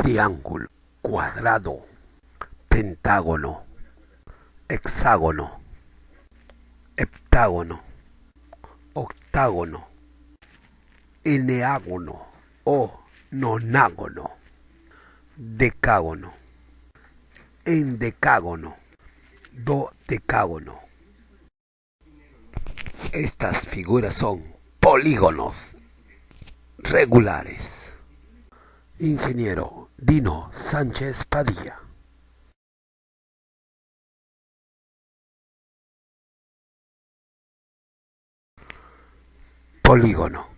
triángulo, cuadrado, pentágono, hexágono, heptágono, octágono, eneágono o nonágono, decágono, endecágono, dodecágono. Estas figuras son polígonos regulares. Ingeniero Dino Sánchez Padilla. Polígono.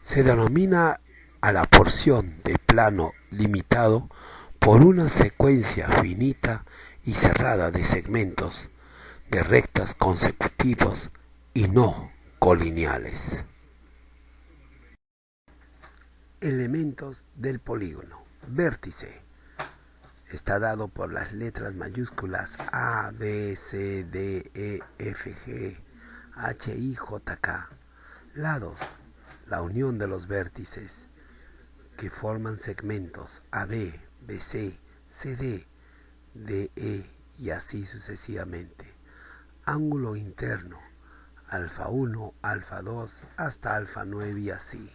Se denomina a la porción de plano limitado por una secuencia finita y cerrada de segmentos de rectas consecutivos y no colineales. Elementos del polígono. Vértice. Está dado por las letras mayúsculas A, B, C, D, E, F, G, H, I, J, K. Lados. La unión de los vértices que forman segmentos AB, BC, CD, DE y así sucesivamente. Ángulo interno. Alfa 1, alfa 2 hasta alfa 9 y así.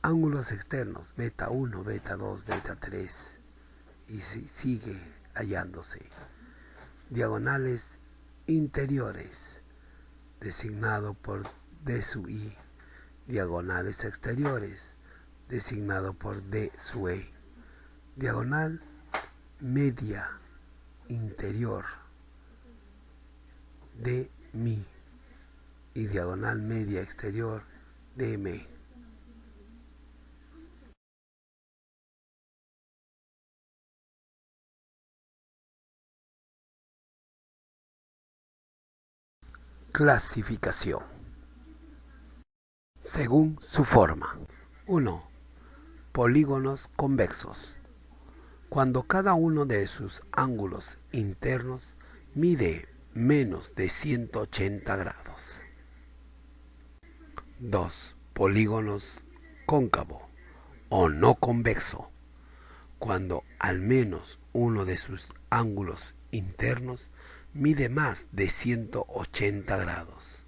Ángulos externos. Beta 1, beta 2, beta 3 y sigue hallándose. Diagonales interiores, designado por D sub I. Diagonales exteriores, designado por D sub E. Diagonal media interior, D mi. Y diagonal media exterior, D M. Clasificación. Según su forma. 1. Polígonos convexos. Cuando cada uno de sus ángulos internos mide menos de 180 grados. 2. Polígonos cóncavo o no convexo. Cuando al menos uno de sus ángulos internos mide más de 180 grados.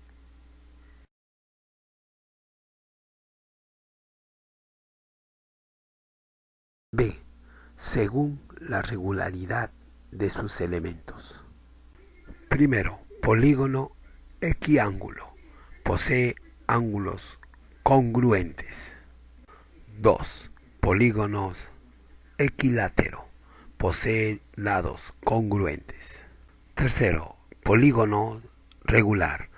B. Según la regularidad de sus elementos. Primero, polígono equiángulo. Posee ángulos congruentes. 2. Polígonos equilátero. Posee lados congruentes. Tercero, polígono regular.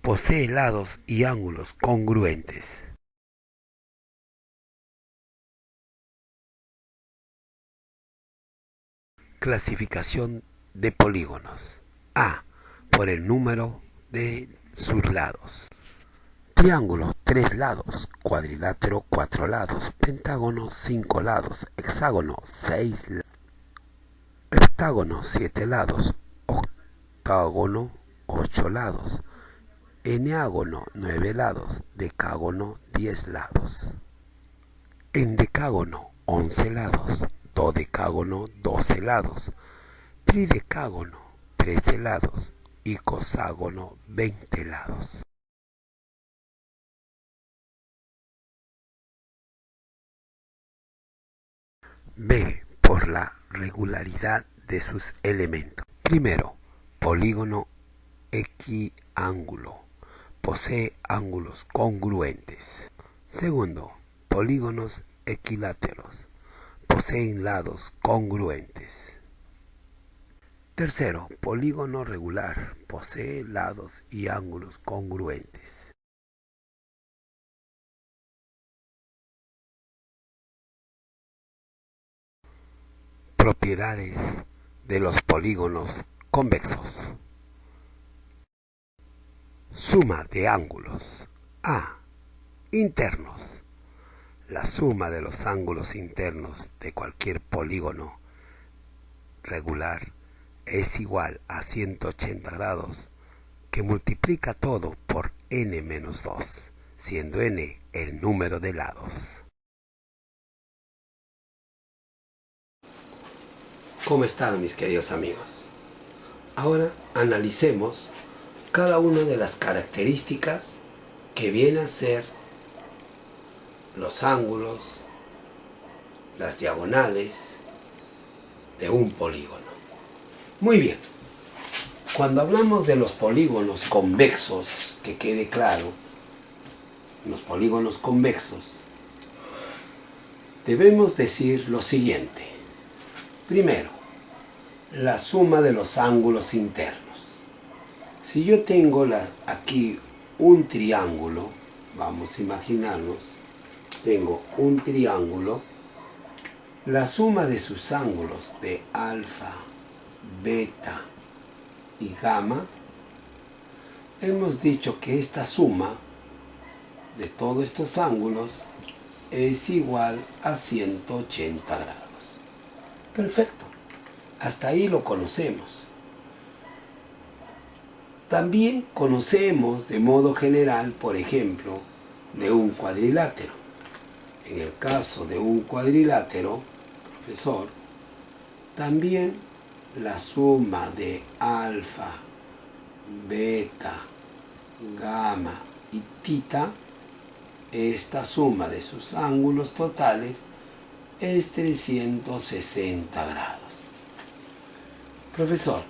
Posee lados y ángulos congruentes. Clasificación de polígonos. A. Por el número de sus lados. Triángulo, 3 lados. Cuadrilátero, 4 lados. Pentágono, 5 lados. Hexágono, 6 lados. Heptágono, 7 lados. Octágono, 8 lados. Eneágono, 9 lados. Decágono, 10 lados. Endecágono, 11 lados. Dodecágono, 12 lados. Tridecágono, 13 lados. Icoságono, 20 lados. B. Por la regularidad de sus elementos. Primero, polígono equiángulo. Posee ángulos congruentes. Segundo, polígonos equiláteros. Poseen lados congruentes. Tercero, polígono regular. Posee lados y ángulos congruentes. Propiedades de los polígonos convexos. Suma de ángulos. A. Internos. La suma de los ángulos internos de cualquier polígono regular es igual a 180 grados, que multiplica todo por n menos 2, siendo n el número de lados. ¿Cómo están, mis queridos amigos? Ahora analicemos cada una de las características que vienen a ser los ángulos, las diagonales de un polígono. Muy bien, cuando hablamos de los polígonos convexos, que quede claro, los polígonos convexos, debemos decir lo siguiente. Primero, la suma de los ángulos internos. Si yo tengo aquí un triángulo, vamos a imaginarnos, tengo un triángulo, la suma de sus ángulos de alfa, beta y gamma, hemos dicho que esta suma de todos estos ángulos es igual a 180 grados. Perfecto, hasta ahí lo conocemos. También conocemos de modo general, por ejemplo, de un cuadrilátero. En el caso de un cuadrilátero, profesor, también la suma de alfa, beta, gamma y tita, esta suma de sus ángulos totales es 360 grados. Profesor,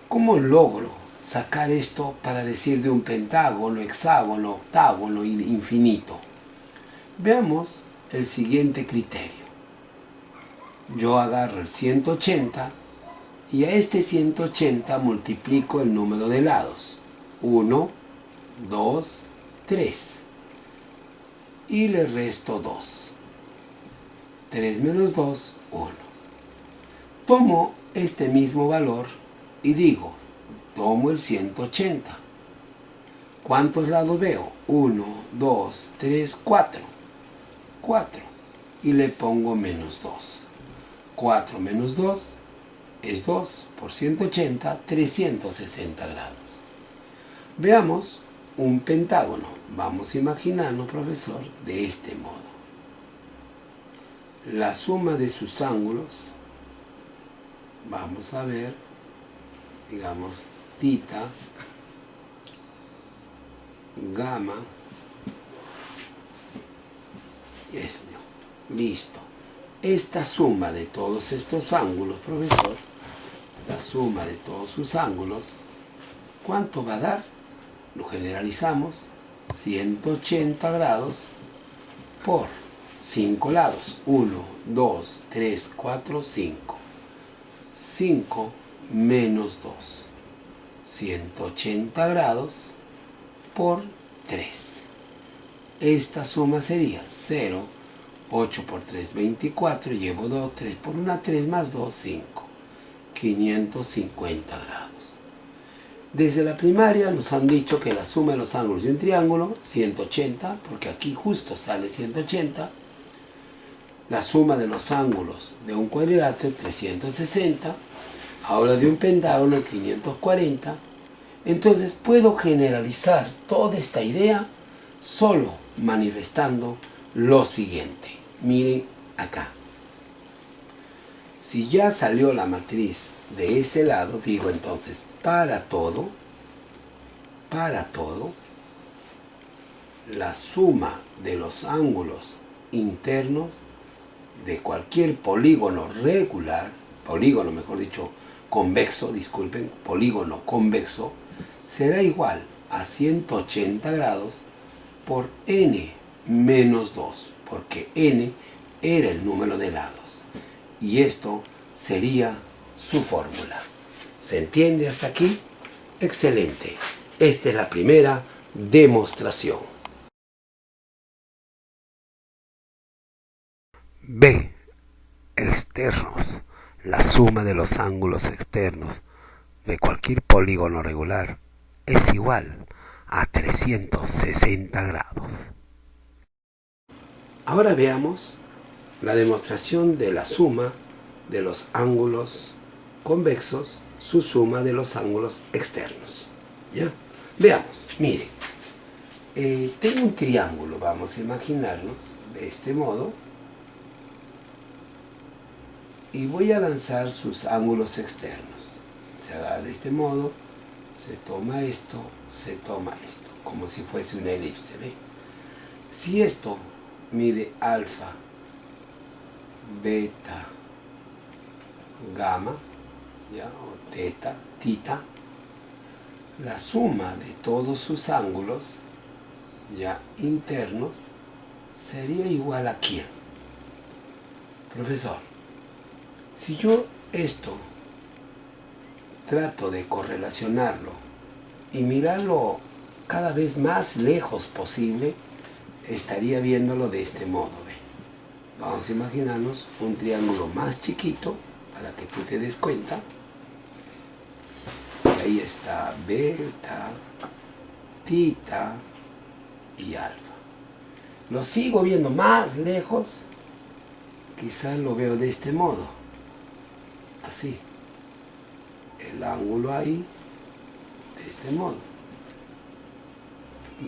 ¿cómo logro sacar esto para decir de un pentágono, hexágono, octágono y infinito? Veamos el siguiente criterio. Yo agarro el 180 y a este 180 multiplico el número de lados. 1, 2, 3. Y le resto 2. 3 menos 2, 1. Tomo este mismo valor y digo, tomo el 180. ¿Cuántos lados veo? 1, 2, 3, 4. 4. Y le pongo menos 2. 4 menos 2 es 2 por 180, 360 grados. Veamos un pentágono. Vamos a imaginarlo, profesor, de este modo. La suma de sus ángulos, vamos a ver, digamos, tita, gamma, y esto. Listo. Esta suma de todos estos ángulos, profesor, la suma de todos sus ángulos, ¿cuánto va a dar? Lo generalizamos, 180 grados por 5 lados. 1, 2, 3, 4, 5. 5 menos 2. 180 grados por 3. Esta suma sería 0, 8 por 3, 24, llevo 2, 3 por 1, 3 más 2, 5. 550 grados. Desde la primaria nos han dicho que la suma de los ángulos de un triángulo, 180, porque aquí justo sale 180. La suma de los ángulos de un cuadrilátero, 360. Ahora de un pentágono, 540. Entonces puedo generalizar toda esta idea solo manifestando lo siguiente. Miren acá. Si ya salió la matriz de ese lado, digo entonces, para todo, la suma de los ángulos internos de cualquier polígono regular, polígono mejor dicho, convexo, disculpen, polígono convexo, será igual a 180 grados por n menos 2, porque n era el número de lados. Y esto sería su fórmula. ¿Se entiende hasta aquí? Excelente. Esta es la primera demostración. B. Externos. La suma de los ángulos externos de cualquier polígono regular es igual a 360 grados. Ahora veamos la demostración de la suma de los ángulos convexos, su suma de los ángulos externos. ¿Ya? Veamos, miren. Tengo un triángulo, vamos a imaginarnos de este modo. y voy a lanzar sus ángulos externos. Se haga de este modo, se toma esto, como si fuese una elipse, ¿ve? Si esto mide alfa, beta, gamma, ¿ya? O teta, tita, la suma de todos sus ángulos ya internos sería igual a ¿quién? Profesor, si yo esto trato de correlacionarlo y mirarlo cada vez más lejos posible, estaría viéndolo de este modo, ¿ve? Vamos a imaginarnos un triángulo más chiquito para que tú te des cuenta. Y ahí está beta, tita y alfa. Lo sigo viendo más lejos, quizás lo veo de este modo, así. El ángulo ahí, de este modo.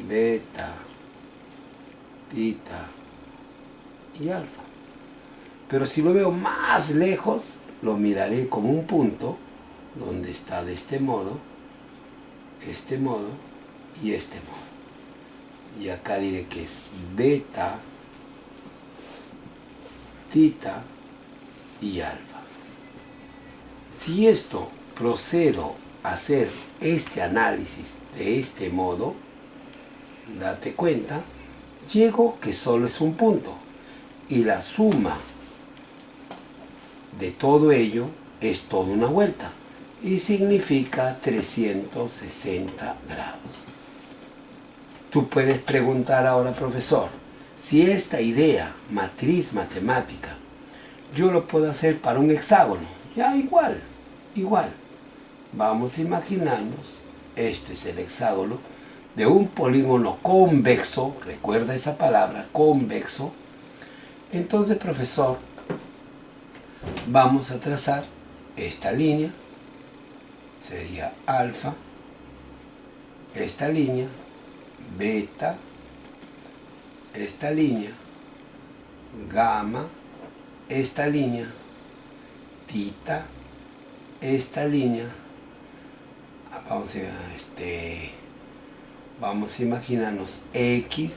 Beta, tita y alfa. Pero si lo veo más lejos, lo miraré como un punto donde está de este modo y este modo. Y acá diré que es beta, tita y alfa. Si esto procedo a hacer este análisis de este modo, date cuenta, llego que solo es un punto y la suma de todo ello es toda una vuelta y significa 360 grados. Tú puedes preguntar ahora, profesor, si esta idea, matriz matemática, yo lo puedo hacer para un hexágono. Ya, igual. Vamos a imaginarnos, este es el hexágono de un polígono convexo, recuerda esa palabra, convexo. Entonces, profesor, vamos a trazar esta línea, sería alfa, esta línea, beta, esta línea, gamma, esta línea, tita, esta línea, vamos a imaginarnos X,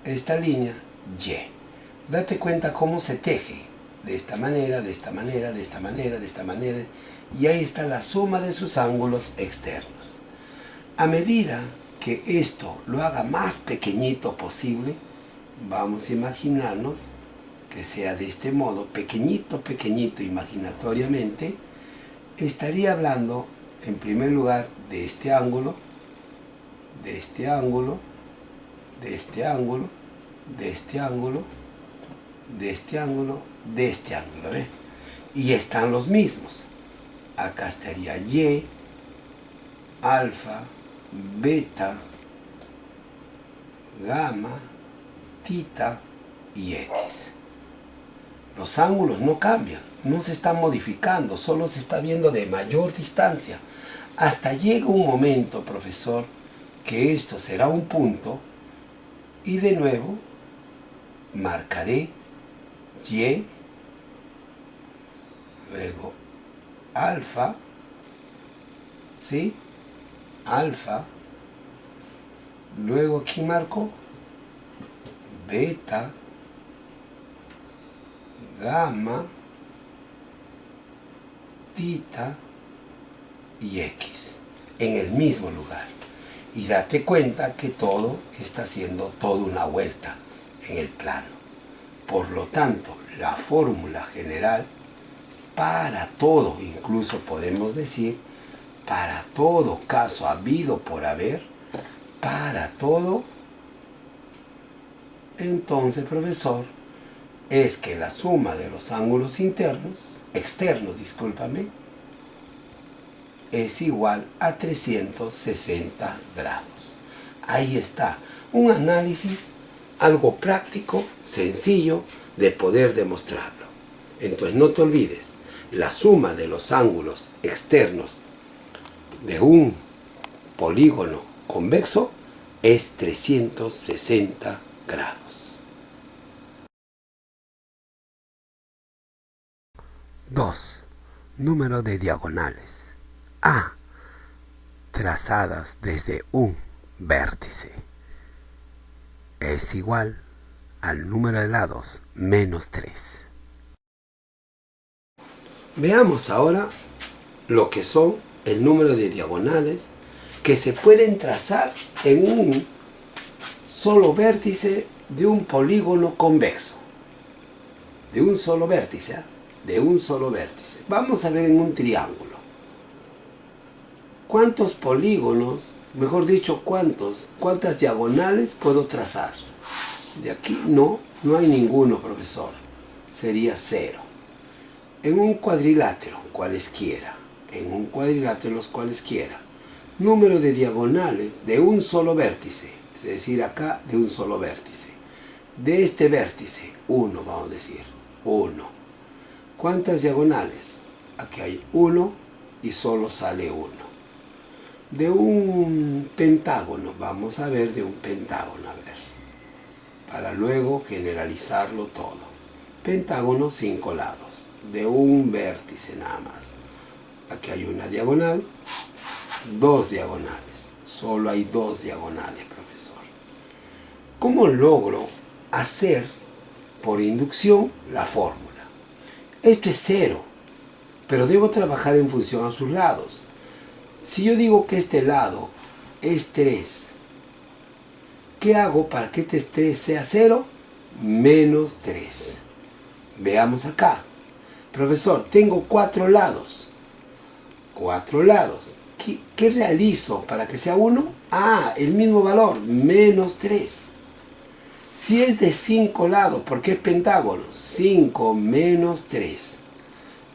esta línea, Y. Date cuenta cómo se teje, de esta manera, de esta manera, de esta manera, de esta manera, y ahí está la suma de sus ángulos externos. A medida que esto lo haga más pequeñito posible, vamos a imaginarnos que sea de este modo, pequeñito, imaginatoriamente, estaría hablando en primer lugar de este ángulo, de este ángulo, de este ángulo, de este ángulo, de este ángulo, de este ángulo, ¿ves? Y están los mismos. Acá estaría Y, alfa, beta, gamma, tita y X. Los ángulos no cambian, no se están modificando, solo se está viendo de mayor distancia. Hasta llega un momento, profesor, que esto será un punto y de nuevo marcaré Y, luego alfa, ¿sí? Alfa, luego aquí marco beta, gamma, tita y X en el mismo lugar. Y date cuenta que todo está haciendo toda una vuelta en el plano. Por lo tanto, la fórmula general para todo, incluso podemos decir, para todo caso habido por haber, para todo, entonces, profesor, es que la suma de los ángulos externos, es igual a 360 grados. Ahí está, un análisis algo práctico, sencillo de poder demostrarlo. Entonces no te olvides, la suma de los ángulos externos de un polígono convexo es 360 grados. 2. Número de diagonales A trazadas desde un vértice es igual al número de lados menos 3. Veamos ahora lo que son el número de diagonales que se pueden trazar en un solo vértice de un polígono convexo. De un solo vértice, ¿eh? De un solo vértice. Vamos a ver en un triángulo. ¿Cuántos polígonos, mejor dicho, cuántas diagonales puedo trazar? De aquí no hay ninguno, profesor. Sería 0. En un cuadrilátero, cualesquiera. En un cuadrilátero, los cualesquiera. Número de diagonales de un solo vértice. Es decir, acá de un solo vértice. De este vértice, 1, vamos a decir. 1. ¿Cuántas diagonales? Aquí hay 1 y solo sale 1. De un pentágono, vamos a ver de un pentágono, a ver, para luego generalizarlo todo. Pentágono, 5 lados, de un vértice nada más. Aquí hay una diagonal, 2 diagonales, solo hay 2 diagonales, profesor. ¿Cómo logro hacer por inducción la fórmula? Esto es 0, pero debo trabajar en función a sus lados. Si yo digo que este lado es 3, ¿qué hago para que este 3 sea 0? Menos 3. Veamos acá. Profesor, tengo 4 lados. 4 lados. ¿Qué realizo para que sea 1? Ah, el mismo valor, menos 3. Si es de 5 lados, porque es pentágono, 5 menos 3.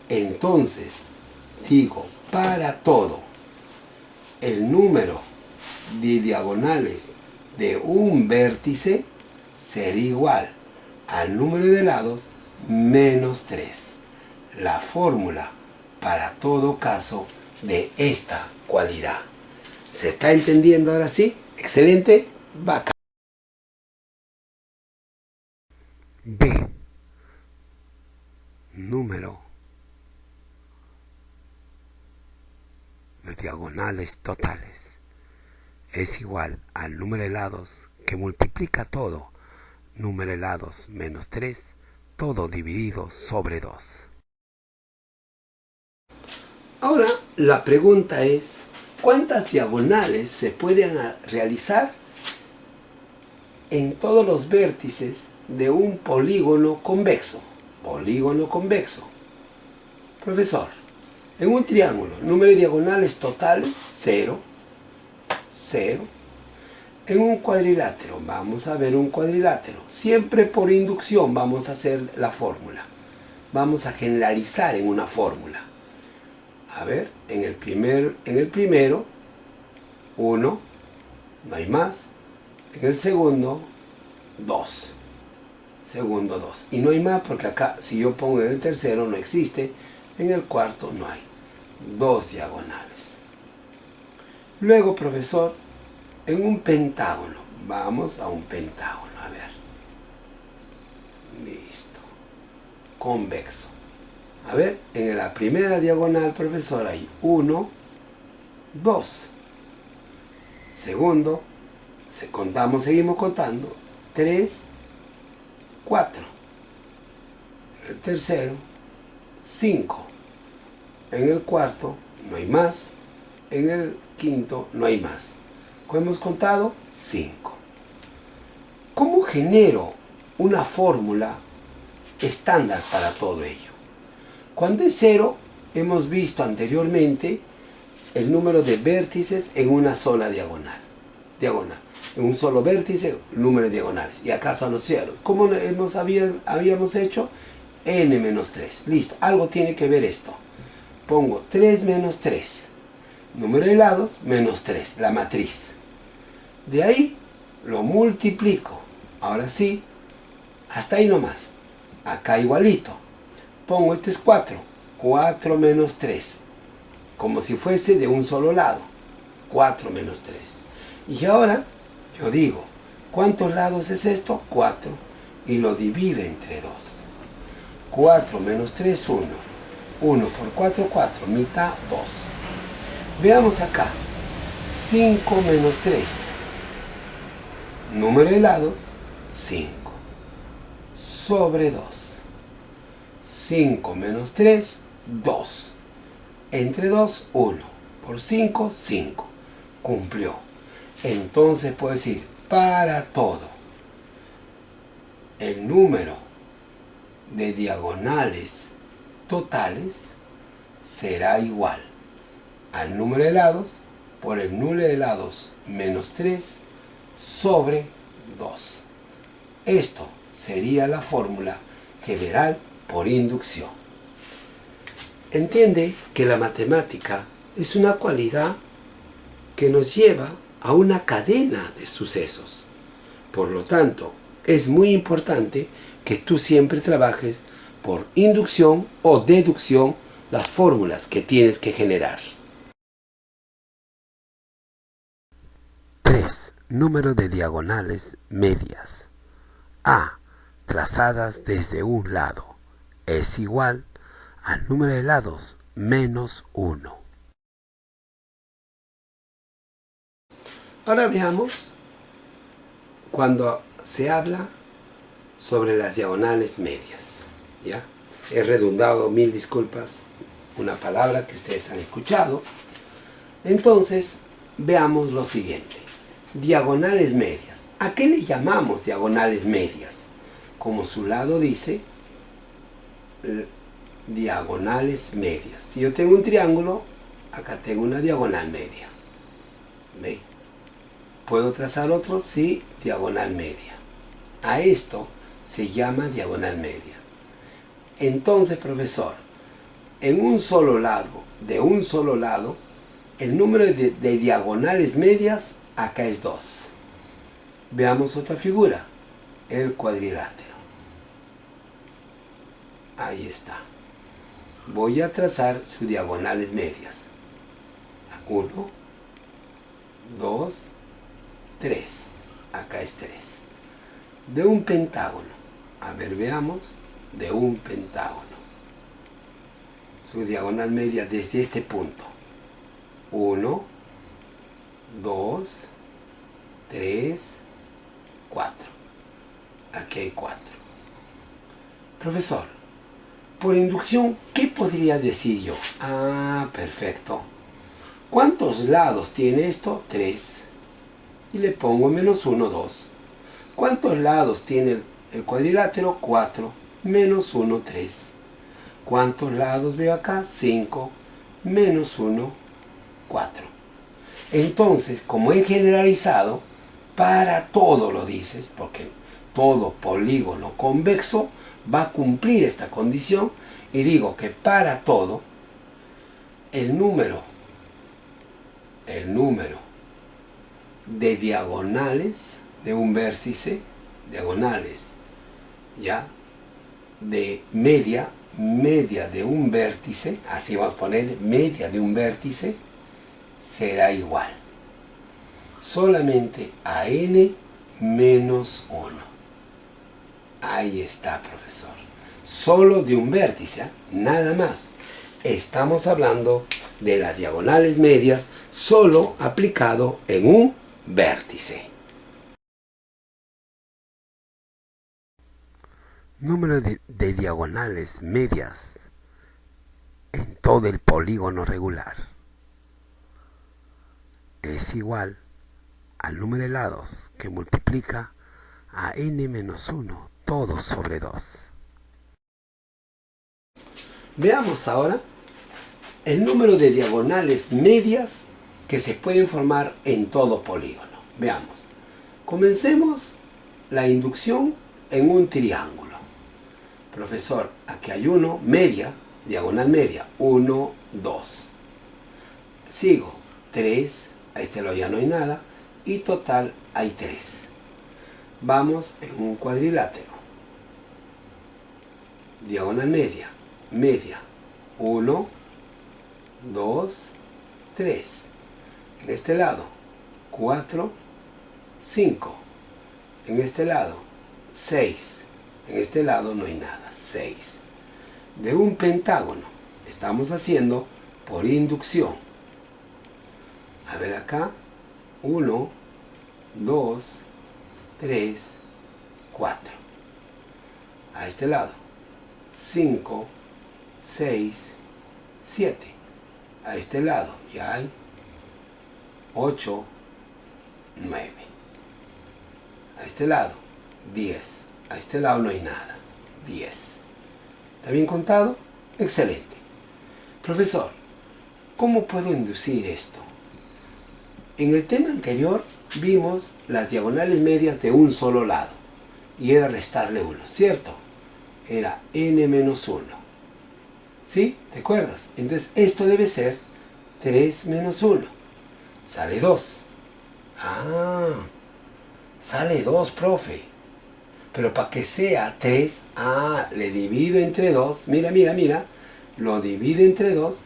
Entonces, digo, para todo, el número de diagonales de un vértice será igual al número de lados menos 3. La fórmula para todo caso de esta cualidad. ¿Se está entendiendo ahora sí? Excelente. Bacán. B. Número de diagonales totales es igual al número de lados que multiplica todo, número de lados menos 3, todo dividido sobre 2. Ahora la pregunta es, ¿cuántas diagonales se pueden realizar en todos los vértices de un polígono convexo? Polígono convexo. Profesor, en un triángulo, número de diagonales totales, 0, 0. En un cuadrilátero, vamos a ver un cuadrilátero. Siempre por inducción vamos a hacer la fórmula. Vamos a generalizar en una fórmula. A ver, en el primero, 1, no hay más. En el segundo, 2. Segundo, 2. Y no hay más porque acá, si yo pongo en el tercero, no existe. En el cuarto no hay. 2 diagonales. Luego, profesor, en un pentágono. Vamos a un pentágono, a ver. Listo. Convexo. A ver, en la primera diagonal, profesor, hay 1, 2. Segundo, seguimos contando. 3, 4. El tercero, 5. En el cuarto no hay más. En el quinto no hay más. ¿Cómo hemos contado? 5. ¿Cómo genero una fórmula estándar para todo ello? Cuando es 0, hemos visto anteriormente el número de vértices en una sola diagonal. En un solo vértice, número de diagonales. Y acá son los 0. ¿Cómo habíamos hecho? N menos 3. Listo. Algo tiene que ver esto. Pongo 3 menos 3. Número de lados, menos 3. La matriz. De ahí lo multiplico. Ahora sí. Hasta ahí nomás. Acá igualito. Pongo este es 4. 4 menos 3. Como si fuese de un solo lado. 4 menos 3. Y ahora yo digo, ¿cuántos lados es esto? 4. Y lo divido entre 2. 4 menos 3, 1. 1 por 4, 4. Mitad, 2. Veamos acá. 5 menos 3. Número de lados, 5. Sobre 2. 5 menos 3, 2. Entre 2, 1. Por 5, 5. Cumplió. Entonces puedo decir, para todo, el número de diagonales totales será igual al número de lados por el número de lados menos 3 sobre 2. Esto sería la fórmula general por inducción. Entiende que la matemática es una cualidad que nos lleva a una cadena de sucesos. Por lo tanto, es muy importante que tú siempre trabajes por inducción o deducción las fórmulas que tienes que generar. 3. Número de diagonales medias. A, trazadas desde un lado, es igual al número de lados menos 1. Ahora veamos cuando se habla sobre las diagonales medias. ¿Ya? He redundado, mil disculpas, una palabra que ustedes han escuchado. Entonces, veamos lo siguiente. Diagonales medias. ¿A qué le llamamos diagonales medias? Como su lado dice, diagonales medias. Si yo tengo un triángulo, acá tengo una diagonal media. ¿Ve? ¿Puedo trazar otro? Sí, diagonal media. A esto se llama diagonal media. Entonces, profesor, en un solo lado, de un solo lado, el número de diagonales medias acá es 2. Veamos otra figura, el cuadrilátero. Ahí está. Voy a trazar sus diagonales medias. 1, 2, 3. Acá es 3. De un pentágono. A ver, veamos. De un pentágono. Su diagonal media desde este punto. 1, 2, 3, 4. Aquí hay 4. Profesor, por inducción, ¿qué podría decir yo? Ah, perfecto. ¿Cuántos lados tiene esto? 3. Y le pongo menos 1, 2. ¿Cuántos lados tiene el cuadrilátero? 4. Menos 1, 3. ¿Cuántos lados veo acá? 5. Menos 1, 4. Entonces, como he generalizado, para todo lo dices, porque todo polígono convexo va a cumplir esta condición, y digo que para todo, el número de diagonales de un vértice, diagonales, ¿ya? De media de un vértice, así vamos a poner media de un vértice, será igual solamente a n menos 1. Ahí está, profesor. Solo de un vértice, ¿eh? Nada más. Estamos hablando de las diagonales medias solo aplicado en un vértice. Número de diagonales medias en todo el polígono regular es igual al número de lados que multiplica a n menos 1 todo sobre 2. Veamos ahora el número de diagonales medias que se pueden formar en todo polígono. Veamos. Comencemos la inducción en un triángulo. Profesor, aquí hay uno, media, diagonal media, 1, 2. Sigo, 3, a este lado ya no hay nada, y total hay 3. Vamos en un cuadrilátero. Diagonal media, 1, 2, 3. En este lado, 4, 5. En este lado, 6. En este lado no hay nada, 6. De un pentágono, Estamos haciendo por inducción. A ver acá. 1, 2, 3, 4. A este lado. 5, 6, 7. A este lado ya hay 8, 9. A este lado 10. A este lado no hay nada. 10. ¿Está bien contado? Excelente. Profesor, ¿cómo puedo inducir esto? En el tema anterior vimos las diagonales medias de un solo lado y era restarle 1, ¿cierto? Era n menos 1. ¿Sí? ¿Te acuerdas? Entonces esto debe ser 3 menos 1. Sale 2. Ah, sale 2, profe. Pero para que sea 3, le divido entre 2. Mira, mira, mira. Lo divido entre 2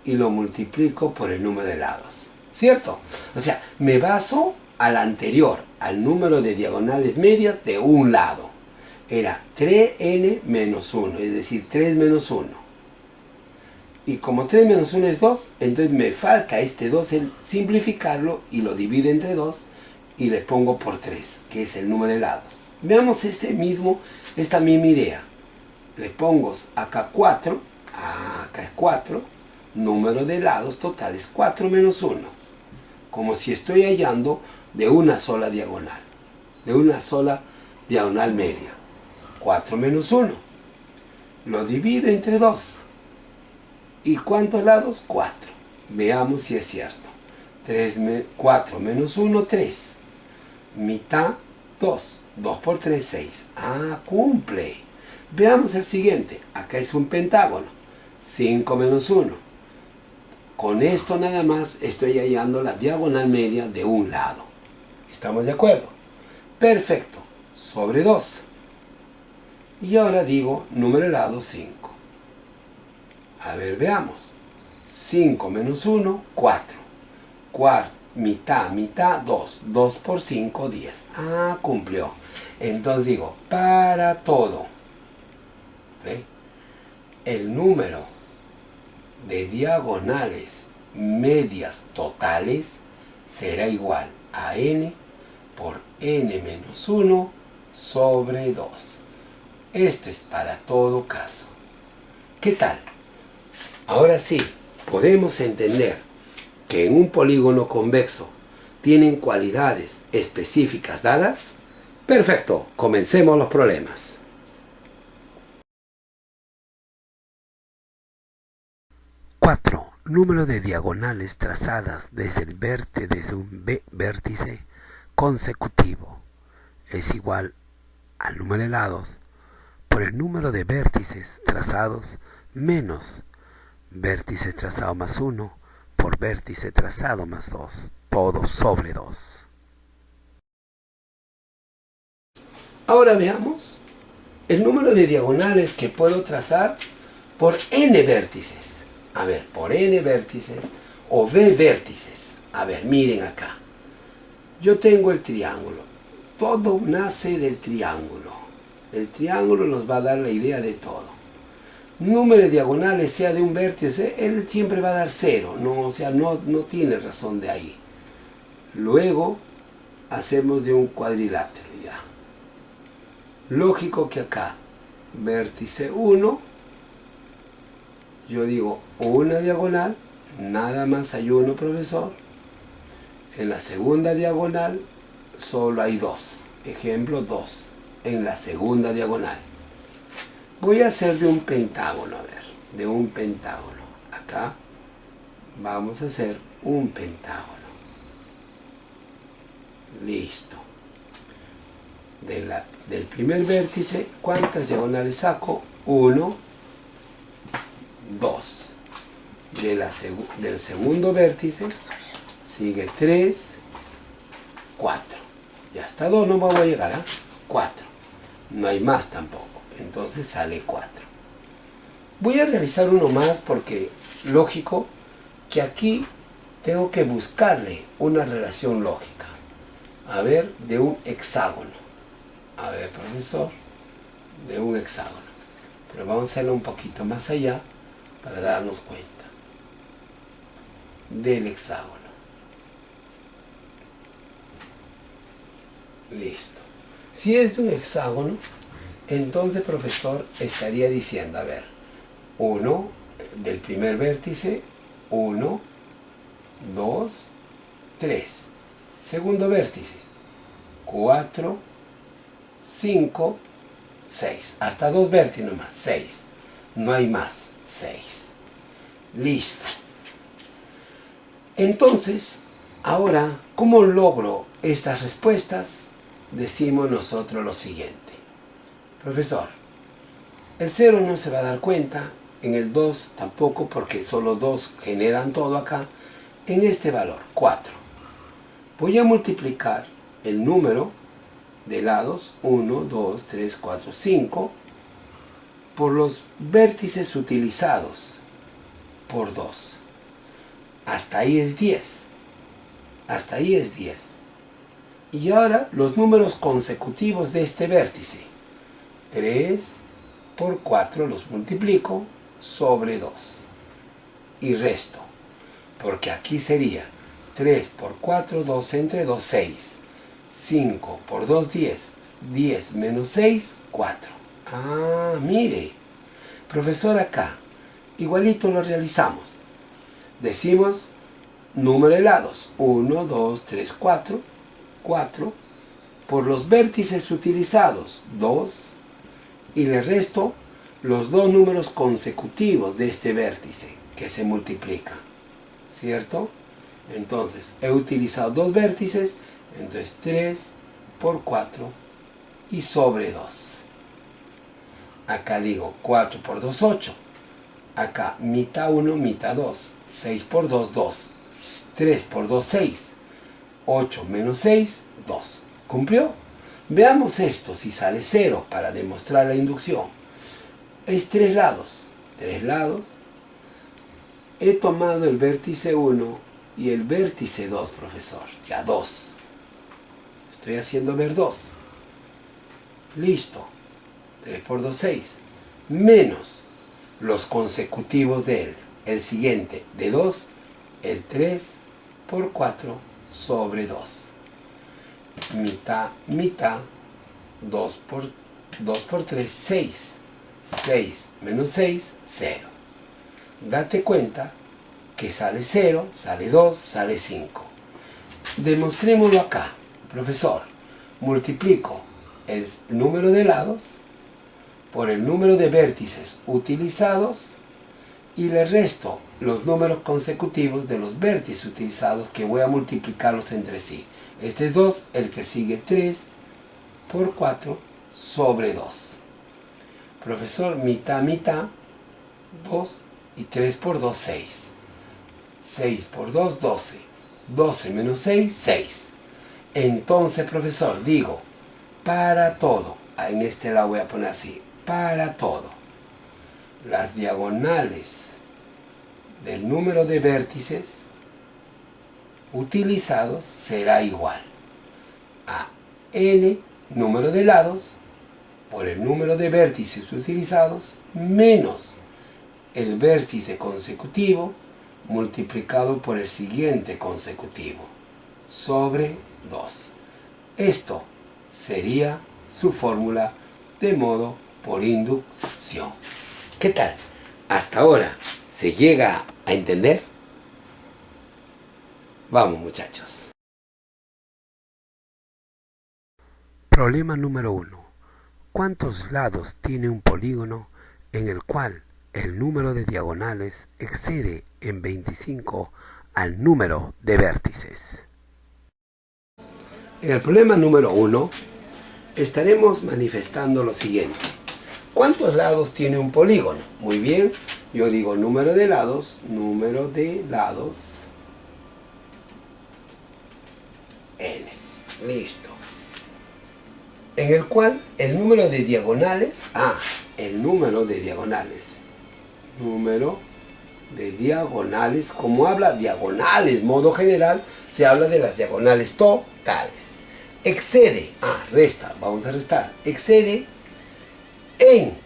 y lo multiplico por el número de lados. ¿Cierto? O sea, me baso al anterior, al número de diagonales medias de un lado. Era 3n menos 1, es decir, 3 menos 1. Y como 3 menos 1 es 2, entonces me falta este 2 en simplificarlo y lo divido entre 2 y le pongo por 3, que es el número de lados. Veamos esta misma idea. Le pongo acá 4, acá es 4, número de lados totales 4 menos 1. Como si estoy hallando de una sola diagonal, media. 4 menos 1. Lo divido entre 2. ¿Y cuántos lados? 4. Veamos si es cierto. 4 menos 1, 3. Mitad, 2. 2 por 3, 6. Cumple. Veamos el siguiente. Acá es un pentágono. 5 menos 1. Con esto nada más estoy hallando la diagonal media de un lado. ¿Estamos de acuerdo? Perfecto. Sobre 2. Y ahora digo número de lado 5. A ver, veamos. 5 menos 1, 4. Mitad, 2. 2 por 5, 10. Cumplió. Entonces digo, para todo. ¿Ve? El número de diagonales medias totales será igual a n por n menos 1 sobre 2. Esto es para todo caso. ¿Qué tal? Ahora sí, podemos entender que en un polígono convexo tienen cualidades específicas dadas. Perfecto, comencemos los problemas. 4. Número de diagonales trazadas desde un vértice consecutivo es igual al número de lados por el número de vértices trazados menos vértice trazado más 1 por vértice trazado más 2, todo sobre 2. Ahora veamos el número de diagonales que puedo trazar por n vértices. A ver, por n vértices o v vértices. A ver, miren acá. Yo tengo el triángulo. Todo nace del triángulo. El triángulo nos va a dar la idea de todo. Número de diagonales sea de un vértice, él siempre va a dar 0. No, o sea, no tiene razón de ahí. Luego hacemos de un cuadrilátero ya. Lógico que acá, vértice 1, yo digo una diagonal, nada más hay uno, profesor. En la segunda diagonal solo hay 2. Ejemplo 2. En la segunda diagonal. Voy a hacer de un pentágono, a ver, de un pentágono. Acá vamos a hacer un pentágono. Listo. Del primer vértice, ¿cuántas diagonales saco? 1, 2. Del segundo vértice sigue 3, 4. Ya hasta 2 no voy a llegar a 4. No hay más tampoco. Entonces sale 4. Voy a realizar uno más porque lógico que aquí tengo que buscarle una relación lógica. A ver, de un hexágono. A ver, profesor, de un hexágono. Pero vamos a hacerlo un poquito más allá para darnos cuenta del hexágono. Listo. Si es de un hexágono, entonces, profesor, estaría diciendo, a ver, 1 del primer vértice, 1, 2, 3. Segundo vértice, 4, 5, 6. Hasta 2 vértices nomás, 6. No hay más, 6. Listo. Entonces, ahora, ¿cómo logro estas respuestas? Decimos nosotros lo siguiente. Profesor, el 0 no se va a dar cuenta, en el 2 tampoco, porque solo 2 generan todo acá. En este valor, 4. Voy a multiplicar el número de lados, 1, 2, 3, 4, 5, por los vértices utilizados, por 2. Hasta ahí es 10. Hasta ahí es 10. Y ahora los números consecutivos de este vértice. 3 por 4 los multiplico sobre 2. Y resto. Porque aquí sería 3 por 4, 2 entre 2, 6. 5 por 2, 10. 10 menos 6, 4. Ah, mire. Profesor, acá, igualito lo realizamos. Decimos número de lados. 1, 2, 3, 4. 4 por los vértices utilizados. 2. Y le resto los dos números consecutivos de este vértice que se multiplican. ¿Cierto? Entonces, he utilizado 2 vértices, entonces 3 por 4 y sobre 2. Acá digo 4 por 2, 8. Acá mitad 1, mitad 2. 6 por 2, 2. 3 por 2, 6. 8 menos 6, 2. ¿Cumplió? Veamos esto, si sale 0 para demostrar la inducción. Es 3 lados. 3 lados. He tomado el vértice 1 y el vértice 2, profesor. Ya 2. Estoy haciendo ver 2. Listo. 3 por 2, 6. Menos los consecutivos de él. El siguiente de 2, el 3 por 4 sobre 2. Mitad, mitad. 2 por 3, 6. 6 menos 6, 0. Date cuenta que sale 0, sale 2, sale 5. Demostrémoslo acá. Profesor, multiplico el número de lados por el número de vértices utilizados y le resto los números consecutivos de los vértices utilizados, que voy a multiplicarlos entre sí. Este es 2, el que sigue 3 por 4 sobre 2. Profesor, mitad, mitad, 2 y 3 por 2, 6. 6 por 2, 12. 12 menos 6, 6. Entonces, profesor, digo, para todo, en este lado voy a poner así, para todo, las diagonales del número de vértices utilizados será igual a n número de lados por el número de vértices utilizados menos el vértice consecutivo multiplicado por el siguiente consecutivo sobre 2. Esto sería su fórmula de modo por inducción. ¿Qué tal? ¿Hasta ahora se llega a entender? Vamos, muchachos. Problema número 1. ¿Cuántos lados tiene un polígono en el cual el número de diagonales excede en 25 al número de vértices? En el problema número 1 estaremos manifestando lo siguiente. ¿Cuántos lados tiene un polígono? Muy bien, yo digo número de lados, n. Listo. En el cual el número de diagonales, número de diagonales, como habla diagonales, modo general, se habla de las diagonales totales. Excede, resta, vamos a restar, excede en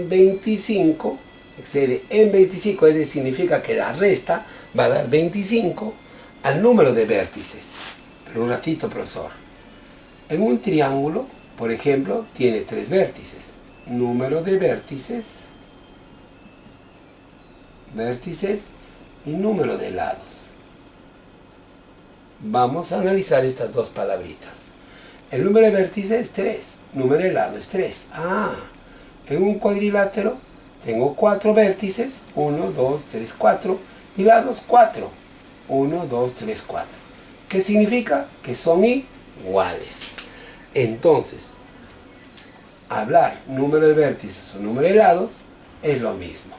25 excede en 25, es decir, significa que la resta va a dar 25 al número de vértices. Pero un ratito, profesor. En un triángulo, por ejemplo, tiene 3 vértices. Número de vértices y número de lados. Vamos a analizar estas dos palabritas. El número de vértices es 3, número de lado es 3. En un cuadrilátero tengo 4 vértices, 1, 2, 3, 4, y lados 4, 1, 2, 3, 4. ¿Qué significa? Que son iguales. Entonces, hablar número de vértices o número de lados es lo mismo.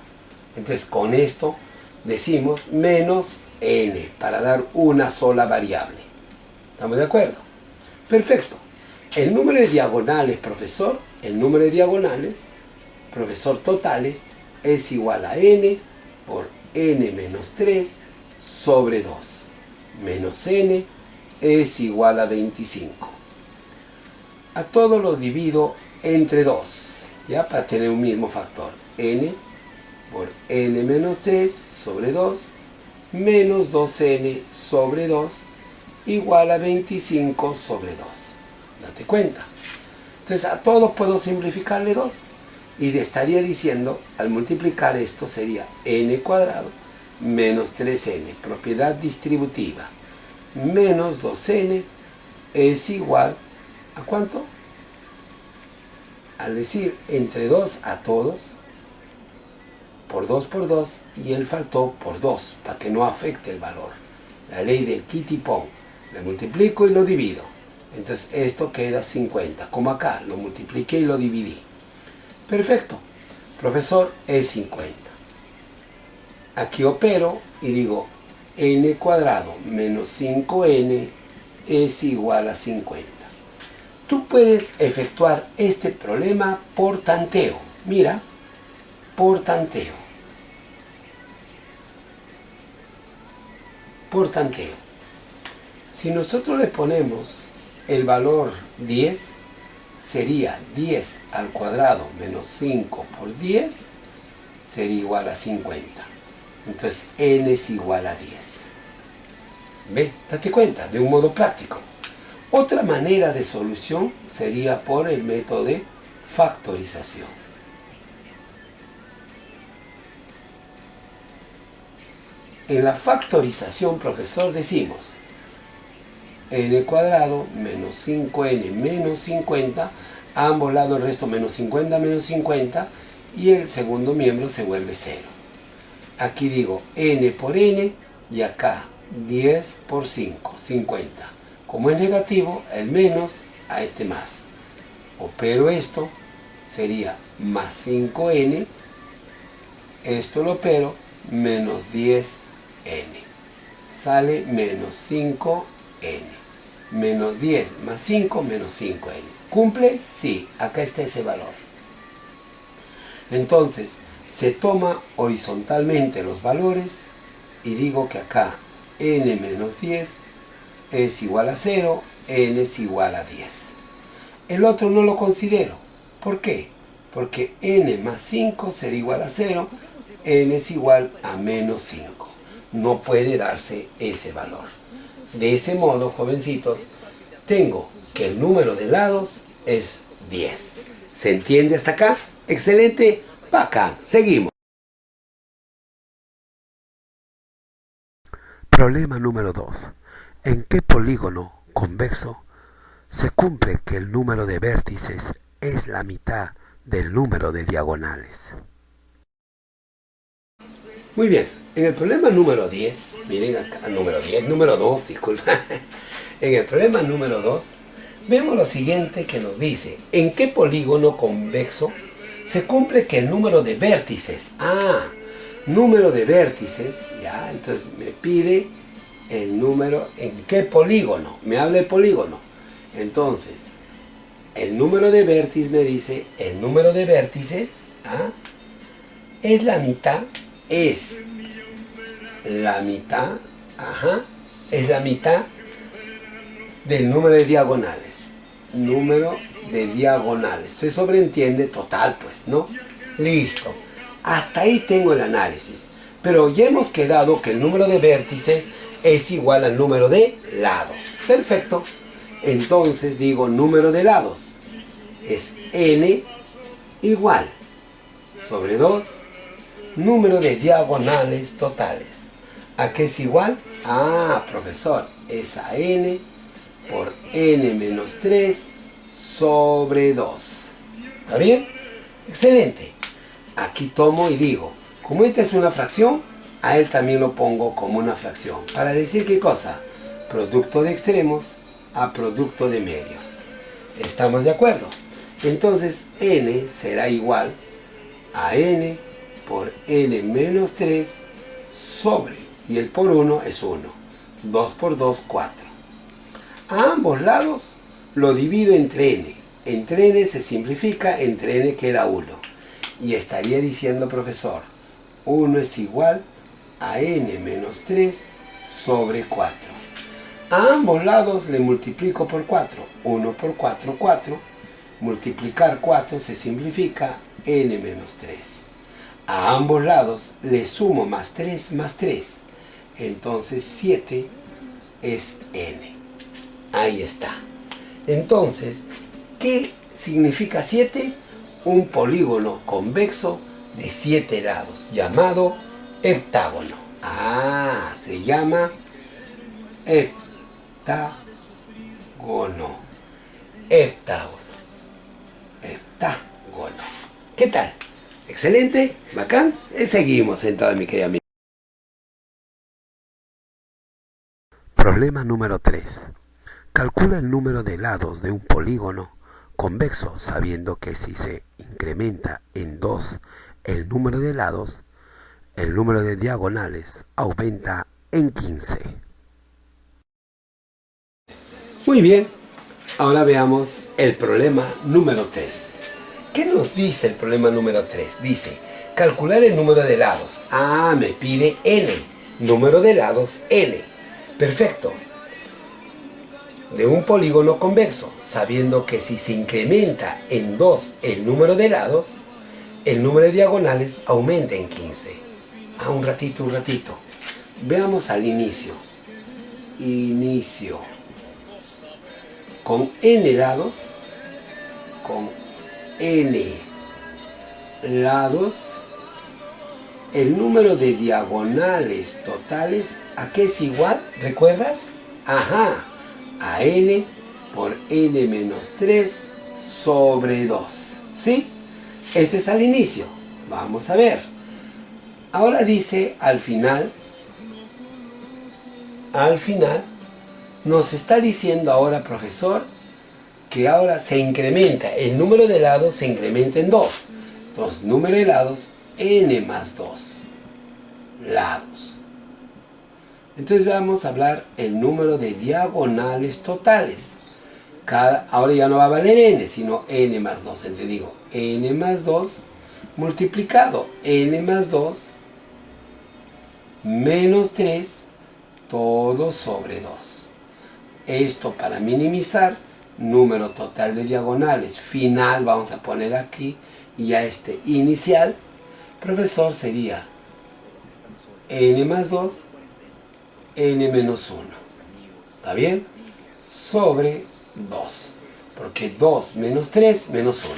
Entonces, con esto decimos menos n para dar una sola variable. ¿Estamos de acuerdo? Perfecto. El número de diagonales, profesor, profesor totales, es igual a n por n menos 3 sobre 2. Menos n es igual a 25. A todo lo divido entre 2, ¿ya? Para tener un mismo factor. N por n menos 3 sobre 2 menos 2n sobre 2 igual a 25 sobre 2. Date cuenta. Entonces a todos puedo simplificarle 2. Y le estaría diciendo, al multiplicar esto sería n cuadrado menos 3n, propiedad distributiva, menos 2n es igual a ¿cuánto? Al decir entre 2 a todos, por 2, y él faltó por 2, para que no afecte el valor. La ley del Kitty-Pong. Le multiplico y lo divido. Entonces esto queda 50, como acá, lo multipliqué y lo dividí. Perfecto. Profesor, es 50. Aquí opero y digo n cuadrado menos 5n es igual a 50. Tú puedes efectuar este problema por tanteo. Mira, por tanteo. Por tanteo. Si nosotros le ponemos el valor 10, sería 10 al cuadrado menos 5 por 10, sería igual a 50. Entonces n es igual a 10. ¿Ve? Date cuenta, de un modo práctico. Otra manera de solución sería por el método de factorización. En la factorización, profesor, decimos n cuadrado menos 5n menos 50, a ambos lados el resto menos 50, y el segundo miembro se vuelve 0. Aquí digo n por n, y acá 10 por 5, 50. Como es negativo, el menos a este más. Opero esto, sería más 5n, esto lo opero, menos 10n. Sale menos 5n. Menos 10 más 5, menos 5n. ¿Cumple? Sí, acá está ese valor. Entonces, se toma horizontalmente los valores y digo que acá n menos 10 es igual a 0, n es igual a 10. El otro no lo considero. ¿Por qué? Porque n más 5 será igual a 0, n es igual a menos 5. No puede darse ese valor. De ese modo, jovencitos, tengo que el número de lados es 10. ¿Se entiende hasta acá? Excelente, bacán. Seguimos. Problema número 2. ¿En qué polígono convexo se cumple que el número de vértices es la mitad del número de diagonales? Muy bien, en el problema número 10, miren acá, número 2, disculpa. En el problema número 2, vemos lo siguiente que nos dice, ¿en qué polígono convexo se cumple que el número de vértices? Número de vértices, ya, entonces me pide el número, ¿en qué polígono? Me habla el polígono. Entonces, el número de vértices me dice, el número de vértices, es la mitad, es la mitad del número de diagonales. Número de diagonales. Se sobreentiende total, pues, ¿no? Listo. Hasta ahí tengo el análisis. Pero ya hemos quedado que el número de vértices es igual al número de lados. Perfecto. Entonces digo número de lados es n igual sobre 2 número de diagonales totales. ¿A qué es igual? Ah, profesor, es a n por n menos 3 sobre 2. ¿Está bien? Excelente. Aquí tomo y digo, como esta es una fracción, a él también lo pongo como una fracción. Para decir qué cosa, producto de extremos a producto de medios. ¿Estamos de acuerdo? Entonces n será igual a n por n menos 3 sobre, y el por 1 es 1. 2 por 2, 4. A ambos lados lo divido entre n. Entre n se simplifica, entre n queda 1. Y estaría diciendo, profesor, 1 es igual a n menos 3 sobre 4. A ambos lados le multiplico por 4. 1 por 4, 4. Multiplicar 4 se simplifica, n menos 3. A ambos lados le sumo más 3 más 3. Entonces 7 es n. Ahí está. Entonces, ¿qué significa 7? Un polígono convexo de 7 lados, llamado heptágono. Ah, se llama heptágono. Heptágono. Heptágono. ¿Qué tal? ¿Excelente? ¿Bacán? Seguimos entonces, mi querida amiga. Problema número 3. Calcula el número de lados de un polígono convexo sabiendo que si se incrementa en 2 el número de lados, el número de diagonales aumenta en 15. Muy bien, ahora veamos el problema número 3. ¿Qué nos dice el problema número 3? Dice, calcular el número de lados. Ah, me pide n. Número de lados n. Perfecto. De un polígono convexo, sabiendo que si se incrementa en 2 el número de lados, el número de diagonales aumenta en 15. Ah, un ratito. Veamos al inicio. Inicio. Con n lados, el número de diagonales totales, ¿a qué es igual? ¿Recuerdas? Ajá, a n por n menos 3 sobre 2. ¿Sí? Este es al inicio. Vamos a ver. Ahora dice al final, nos está diciendo ahora, profesor, que ahora se incrementa, el número de lados se incrementa en 2. Entonces, número de lados, n más 2 lados. Entonces vamos a hablar el número de diagonales totales. Ahora ya no va a valer n, sino n más 2. Entonces digo, n más 2 multiplicado n más 2 menos 3 todo sobre 2. Esto para minimizar, número total de diagonales final, vamos a poner aquí, y a este inicial, profesor, sería n más 2, n menos 1. ¿Está bien? Sobre 2. Porque 2 menos 3 menos 1.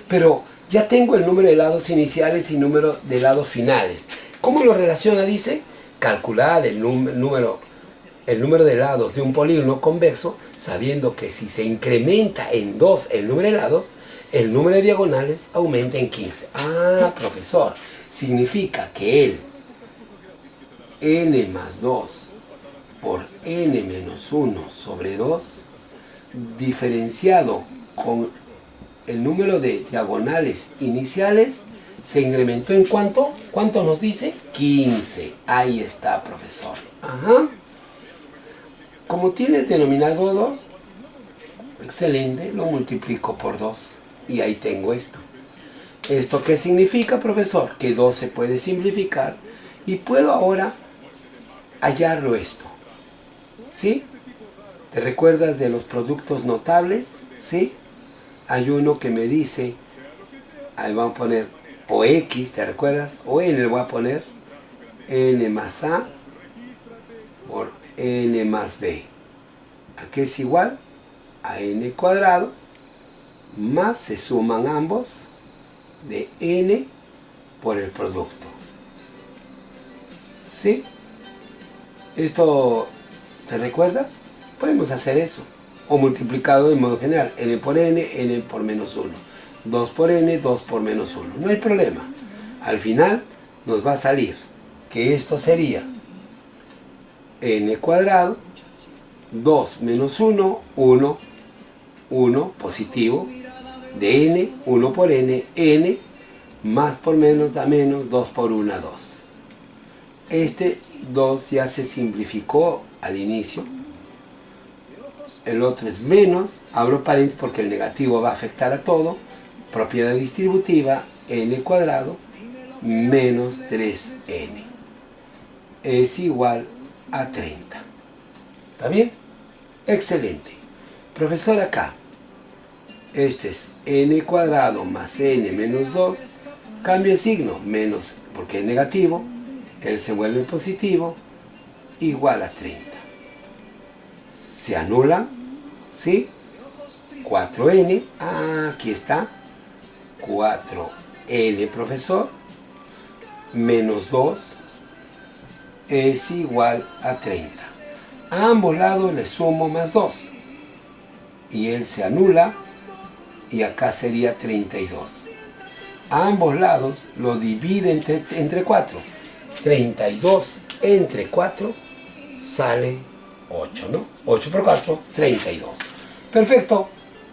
Pero ya tengo el número de lados iniciales y número de lados finales. ¿Cómo lo relaciona? Dice, calcular el número de lados de un polígono convexo, sabiendo que si se incrementa en 2 el número de lados, el número de diagonales aumenta en 15. Ah, profesor, significa que el n más 2 por n menos 1 sobre 2, diferenciado con el número de diagonales iniciales, se incrementó en ¿cuánto? ¿Cuánto nos dice? 15. Ahí está, profesor. Ajá. Como tiene el denominador 2, excelente, lo multiplico por 2. Y ahí tengo esto. ¿Esto qué significa, profesor? Que 2 se puede simplificar y puedo ahora hallarlo esto. ¿Sí? ¿Te recuerdas de los productos notables? ¿Sí? Hay uno que me dice, ahí vamos a poner o X, ¿te recuerdas? O N le voy a poner N más A por N más B. Aquí es igual a N cuadrado más se suman ambos de N por el producto. ¿Sí? ¿Esto te recuerdas? Podemos hacer eso. O multiplicado de modo general. N por N, N por menos 1. 2 por N, 2 por menos 1. No hay problema. Al final nos va a salir que esto sería N cuadrado, 2 menos 1, 1, 1 positivo, de N, 1 por N, N, más por menos da menos, 2 por 1, 2. Este 2 ya se simplificó al inicio. El otro es menos, abro paréntesis porque el negativo va a afectar a todo. Propiedad distributiva, N cuadrado menos 3N es igual a 30. ¿Está bien? Excelente. Profesor, acá, este es N cuadrado más N menos 2. Cambio el signo, menos, porque es negativo. Él se vuelve positivo, igual a 30. Se anulan, ¿sí? 4N, aquí está, 4N, profesor, menos 2 es igual a 30. A ambos lados le sumo más 2 y él se anula y acá sería 32. A ambos lados lo divide entre 4. 32 entre 4 sale 8, ¿no? 8 por 4, 32. Perfecto.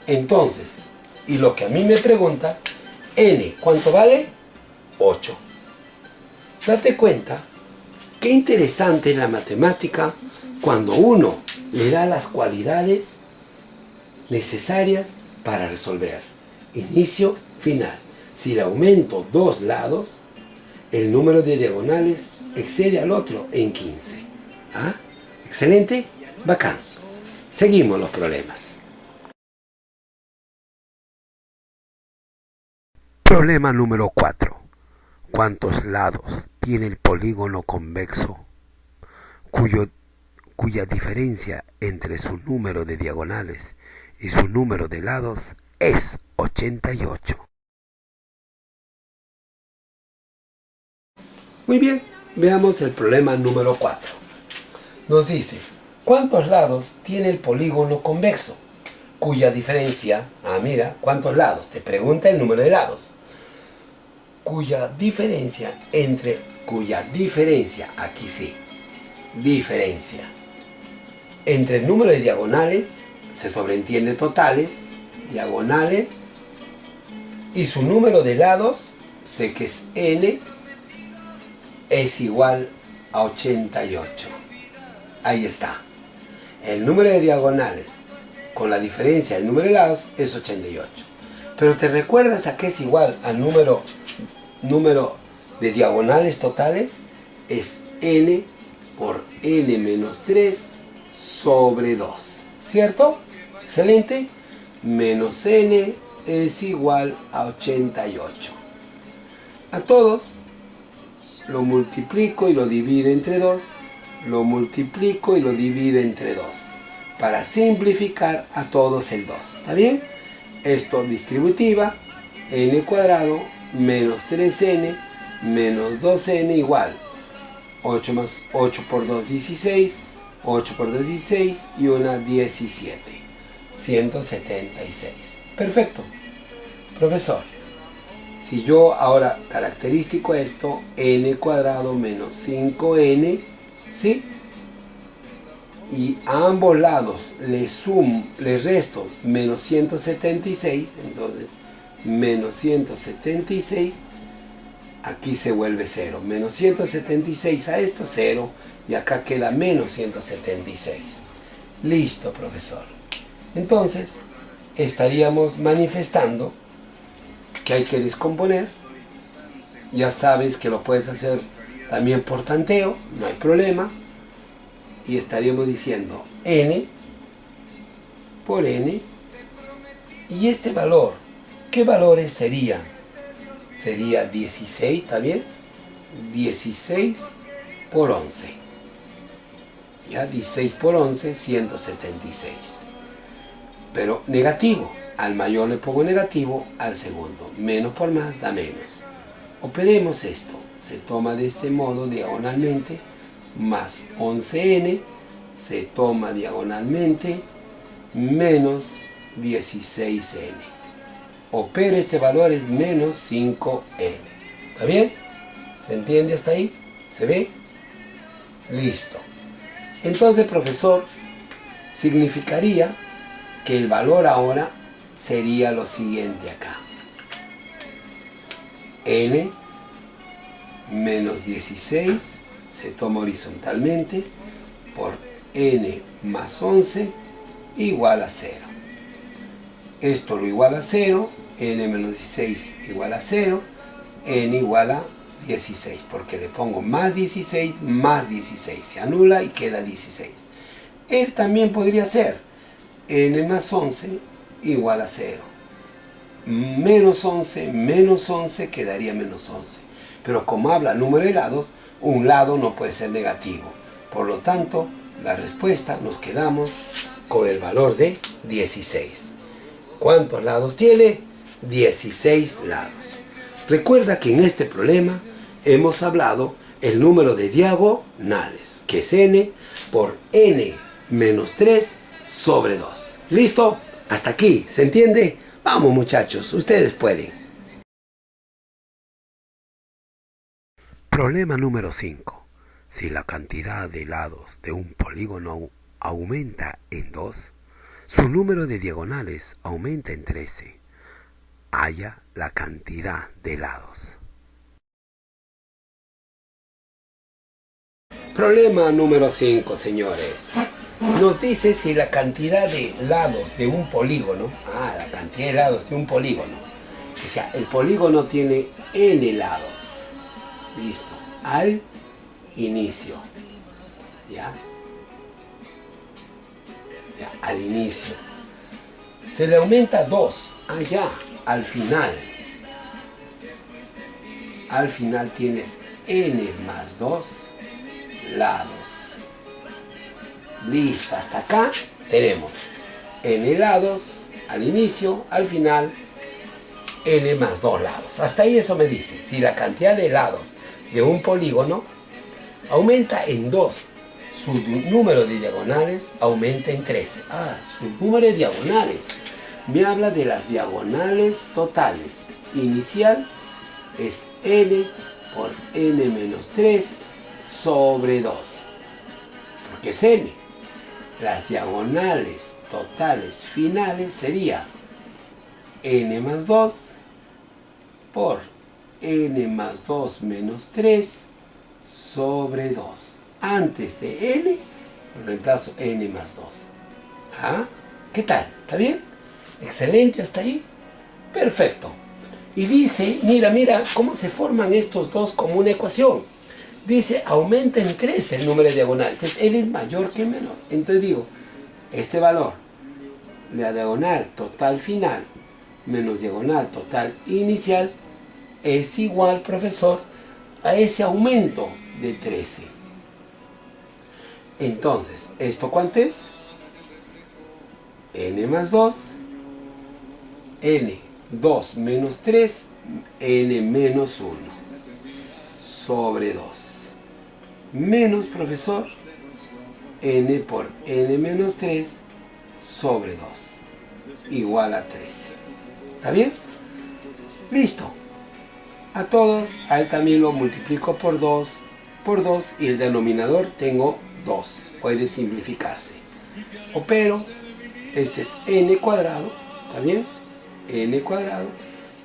Entonces, y lo que a mí me pregunta, N, ¿cuánto vale? 8. Date cuenta qué interesante es la matemática cuando uno le da las cualidades necesarias para resolver. Inicio, final. Si le aumento 2 lados, el número de diagonales excede al otro en 15. ¿Ah? Excelente, bacán. Seguimos los problemas. Problema número 4. ¿Cuántos lados tiene el polígono convexo cuya diferencia entre su número de diagonales y su número de lados es 88? Muy bien, veamos el problema número 4. Nos dice, ¿cuántos lados tiene el polígono convexo? Cuya diferencia, mira, ¿cuántos lados? Te pregunta el número de lados. Cuya diferencia, aquí sí, diferencia, entre el número de diagonales, se sobreentiende totales, diagonales, y su número de lados, sé que es N, es igual a 88. Ahí está. El número de diagonales con la diferencia del número de lados es 88. Pero ¿te recuerdas a qué es igual al número de diagonales totales? Es N por N menos 3 sobre 2. ¿Cierto? Excelente. Menos N es igual a 88. A todos lo multiplico y lo divido entre 2, lo multiplico y lo divido entre 2, para simplificar a todos el 2, ¿está bien? Esto distributiva, n cuadrado menos 3n menos 2n igual 8 más 8 por 2, 16, 8 por 2, 16 y una 17, 176. Perfecto. Profesor, si yo ahora característico esto, n cuadrado menos 5n, ¿sí? Y a ambos lados le resto menos 176, entonces menos 176, aquí se vuelve 0. Menos 176 a esto, 0, y acá queda menos 176. Listo, profesor. Entonces, estaríamos manifestando que hay que descomponer. Ya sabes que lo puedes hacer también por tanteo, no hay problema. Y estaríamos diciendo n por n. Y este valor, ¿qué valores serían? sería 16, ¿está bien? 16 por 11. Ya, 16 por 11, 176. Pero negativo. Al mayor le pongo negativo, al segundo. Menos por más da menos. Operemos esto. Se toma de este modo diagonalmente, más 11n, se toma diagonalmente, menos 16n. Opera este valor es menos 5n. ¿Está bien? ¿Se entiende hasta ahí? ¿Se ve? Listo. Entonces, profesor, significaría que el valor ahora sería lo siguiente acá. N menos 16 se toma horizontalmente por n más 11 igual a 0. Esto lo igual a 0, n menos 16 igual a 0, n igual a 16, porque le pongo más 16, se anula y queda 16. Él también podría ser n más 11 igual a 0. Menos 11 quedaría menos 11. Pero como habla número de lados, un lado no puede ser negativo. Por lo tanto, la respuesta nos quedamos con el valor de 16. ¿Cuántos lados tiene? 16 lados. Recuerda que en este problema hemos hablado el número de diagonales, que es n por n menos 3 sobre 2. ¿Listo? Hasta aquí, ¿se entiende? Vamos muchachos, ustedes pueden. Problema número 5. Si la cantidad de lados de un polígono aumenta en 2, su número de diagonales aumenta en 13. Halla la cantidad de lados. Problema número 5, señores. Nos dice si la cantidad de lados de un polígono, la cantidad de lados de un polígono, o sea, el polígono tiene n lados, listo, al inicio, ¿ya? Al inicio. Se le aumenta 2, allá, al final. Al final tienes n más 2 lados. Listo, hasta acá tenemos n lados al inicio, al final n más 2 lados. Hasta ahí eso me dice, si la cantidad de lados de un polígono aumenta en 2, su número de diagonales aumenta en 13. Su número de diagonales me habla de las diagonales totales. Inicial es n por n menos 3 sobre 2, porque es n. Las diagonales totales finales sería n más 2 por n más 2 menos 3 sobre 2. Antes de n, reemplazo n más 2. ¿Qué tal? ¿Está bien? Excelente hasta ahí. Perfecto. Y dice, mira cómo se forman estos dos como una ecuación. Dice, aumenta en 3 el número de diagonales. Entonces, L es mayor que menor. Entonces digo, este valor, la diagonal total final menos diagonal total inicial, es igual, profesor, a ese aumento de 13. Entonces, ¿esto cuánto es? N más 2, N, 2 menos 3, N menos 1, sobre 2. Menos, profesor, n por n menos 3 sobre 2, igual a 13. ¿Está bien? Listo. A todos, a él también lo multiplico por 2 y el denominador tengo 2. Puede simplificarse. Opero, este es n cuadrado, ¿está bien? N cuadrado,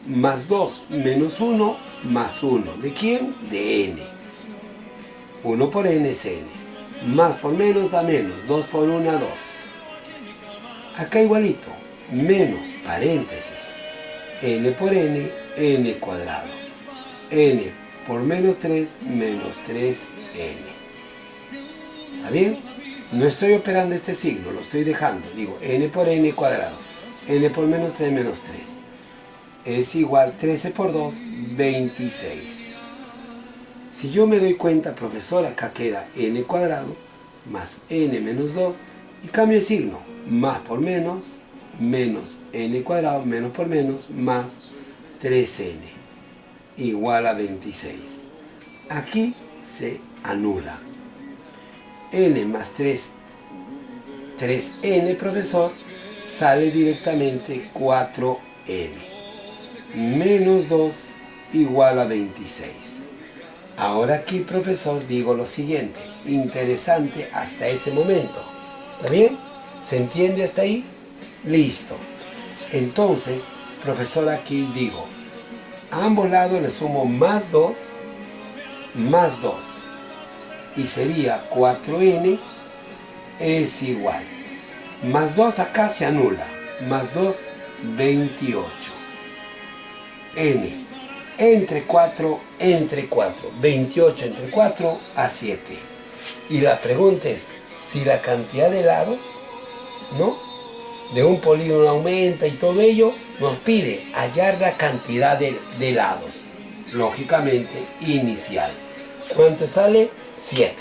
más 2 menos 1 más 1. ¿De quién? De n. 1 por n es n. Más por menos da menos. 2 por 1, 2. Acá igualito. Menos, paréntesis. N por n, n cuadrado. N por menos 3, menos 3n. ¿Está bien? No estoy operando este signo, lo estoy dejando. Digo, n por n cuadrado. N por menos 3, menos 3. es igual 13 por 2, 26. Si yo me doy cuenta, profesor, acá queda n cuadrado más n menos 2 y cambio de signo. Más por menos n cuadrado menos por menos más 3n igual a 26. Aquí se anula. N más 3n, profesor, sale directamente 4n. Menos 2 igual a 26. Ahora aquí, profesor, digo lo siguiente. Interesante hasta ese momento. ¿Está bien? ¿Se entiende hasta ahí? Listo. Entonces, profesor, aquí digo, a ambos lados le sumo más 2, y sería 4n es igual. Más 2 acá se anula. Más 2, 28. N entre 4, 28 entre 4 a 7. Y la pregunta es, si la cantidad de lados, ¿no?, de un polígono aumenta y todo ello, nos pide hallar la cantidad de lados, lógicamente inicial. ¿Cuánto sale? 7.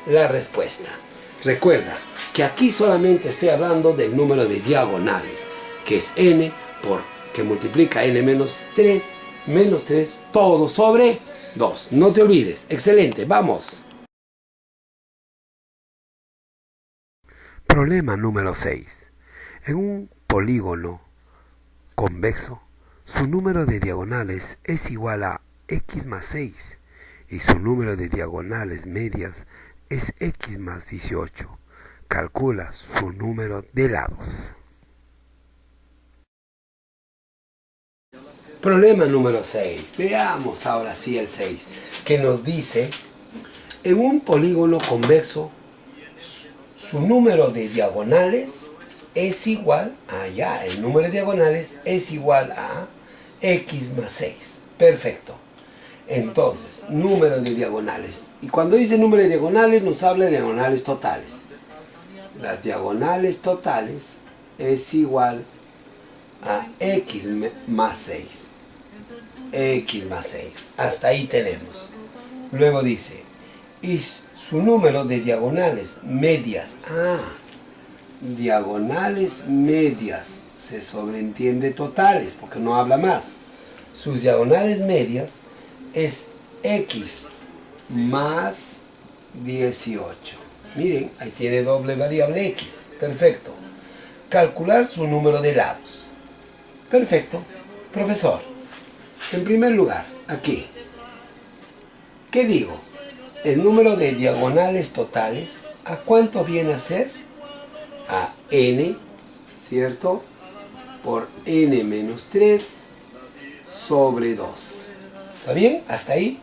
La respuesta. Recuerda que aquí solamente estoy hablando del número de diagonales, que es n que multiplica n menos 3, todo sobre 2. No te olvides. Excelente, vamos. Problema número 6. En un polígono convexo, su número de diagonales es igual a x más 6 y su número de diagonales medias es x más 18. Calcula su número de lados. Problema número 6. Veamos ahora sí el 6, que nos dice, en un polígono convexo, su número de diagonales es igual a, el número de diagonales es igual a x más 6. Perfecto. Entonces, número de diagonales. Y cuando dice número de diagonales, nos habla de diagonales totales. Las diagonales totales es igual a x más 6. X más 6. Hasta ahí tenemos. Luego dice, y su número de diagonales medias. Diagonales medias. Se sobreentiende totales, porque no habla más. Sus diagonales medias es x más 18. Miren, ahí tiene doble variable x. Perfecto. Calcular su número de lados. Perfecto. Profesor, en primer lugar, aquí, ¿qué digo? El número de diagonales totales, ¿a cuánto viene a ser? A n, ¿cierto? Por n menos 3 sobre 2. ¿Está bien? ¿Hasta ahí?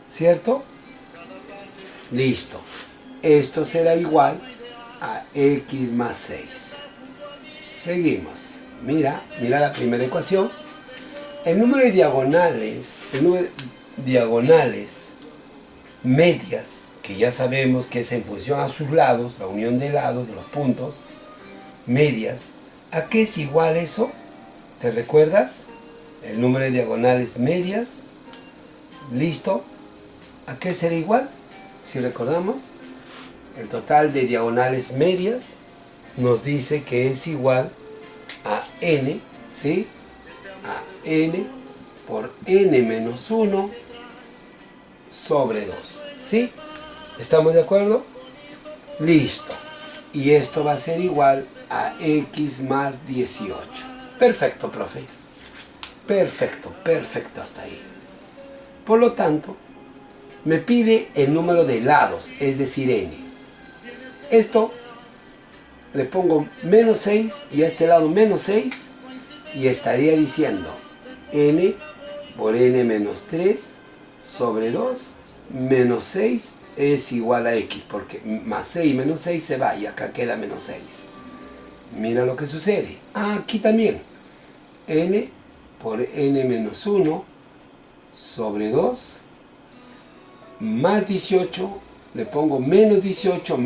¿Cierto? Listo. Esto será igual a x más 6. Seguimos. Mira la primera ecuación. El número de diagonales medias, que ya sabemos que es en función a sus lados, la unión de lados de los puntos, medias, ¿a qué es igual eso? ¿Te recuerdas? El número de diagonales medias, listo, ¿a qué será igual? Si recordamos, el total de diagonales medias nos dice que es igual a n, ¿sí? A n por n menos 1 sobre 2, ¿sí? ¿Estamos de acuerdo? Listo. Y esto va a ser igual a x más 18. Perfecto, profe. Perfecto hasta ahí. Por lo tanto, me pide el número de lados, es decir, n. Esto le pongo menos 6 y a este lado menos 6 y estaría diciendo n por n menos 3 sobre 2 menos 6 es igual a x, porque más 6 menos 6 se va y acá queda menos 6. Mira lo que sucede. Aquí también. N por n menos 1 sobre 2 más 18, le pongo menos 18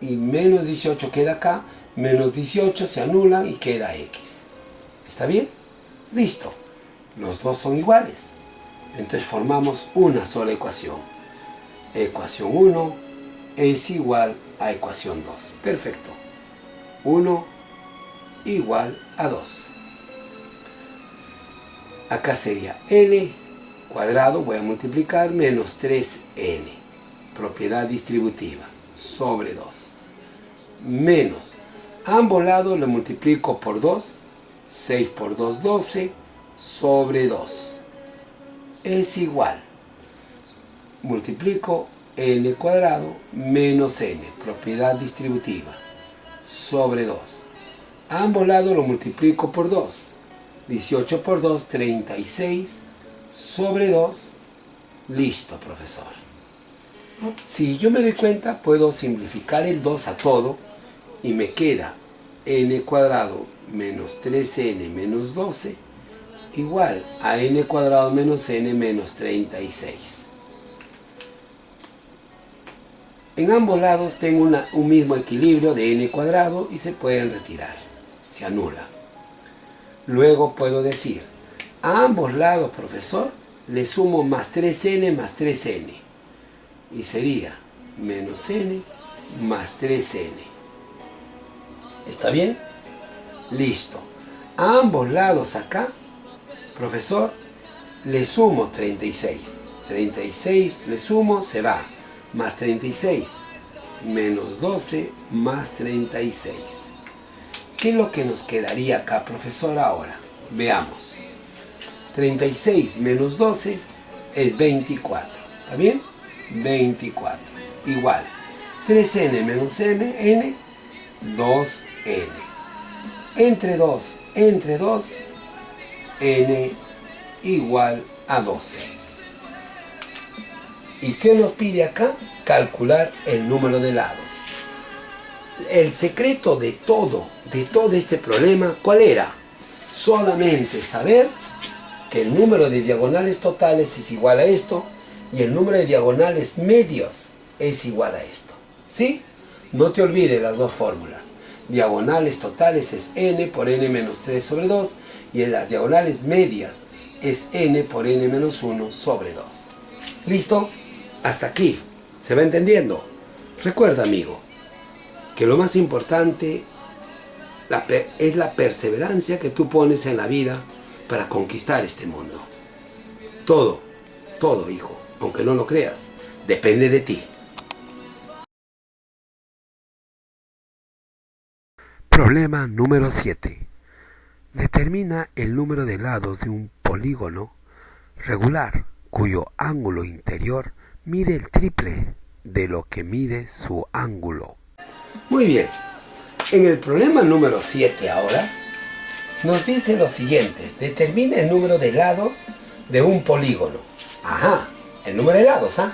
y menos 18 queda acá, menos 18 se anula y queda x. ¿Está bien? Listo. Los dos son iguales. Entonces formamos una sola ecuación. Ecuación 1 es igual a ecuación 2. Perfecto. 1 igual a 2. Acá sería n cuadrado, voy a multiplicar, menos 3n, propiedad distributiva, sobre 2. Menos, ambos lados lo multiplico por 2, 6 por 2, 12, sobre 2. Es igual, multiplico n cuadrado menos n, propiedad distributiva, sobre 2. Ambos lados lo multiplico por 2. 18 por 2, 36, sobre 2. Listo, profesor. Si yo me doy cuenta, puedo simplificar el 2 a todo y me queda n cuadrado menos 3n menos 12 igual a n cuadrado menos n menos 36. En ambos lados tengo un mismo equilibrio de n cuadrado y se pueden retirar, se anula. Luego puedo decir, a ambos lados, profesor, le sumo más 3n más 3n. Y sería menos n más 3n. ¿Está bien? Listo. A ambos lados acá, profesor, le sumo 36. 36 le sumo, se va. Más 36. Menos 12 más 36. ¿Qué es lo que nos quedaría acá, profesor, ahora? Veamos. 36 menos 12 es 24. ¿Está bien? 24. Igual. 3n menos n, 2n. Entre 2, n igual a 12. ¿Y qué nos pide acá? Calcular el número de lados. El secreto de todo este problema, ¿cuál era? Solamente saber que el número de diagonales totales es igual a esto y el número de diagonales medios es igual a esto. ¿Sí? No te olvides las dos fórmulas. Diagonales totales es n por n menos 3 sobre 2 y en las diagonales medias es n por n menos 1 sobre 2. ¿Listo? Hasta aquí. ¿Se va entendiendo? Recuerda, amigo, que lo más importante es la perseverancia que tú pones en la vida para conquistar este mundo. Todo, hijo, aunque no lo creas, depende de ti. Problema número 7. Determina el número de lados de un polígono regular cuyo ángulo interior mide el triple de lo que mide su ángulo. Muy bien. En el problema número 7 ahora, nos dice lo siguiente. Determina el número de lados de un polígono. Ajá, el número de lados, ¿ah?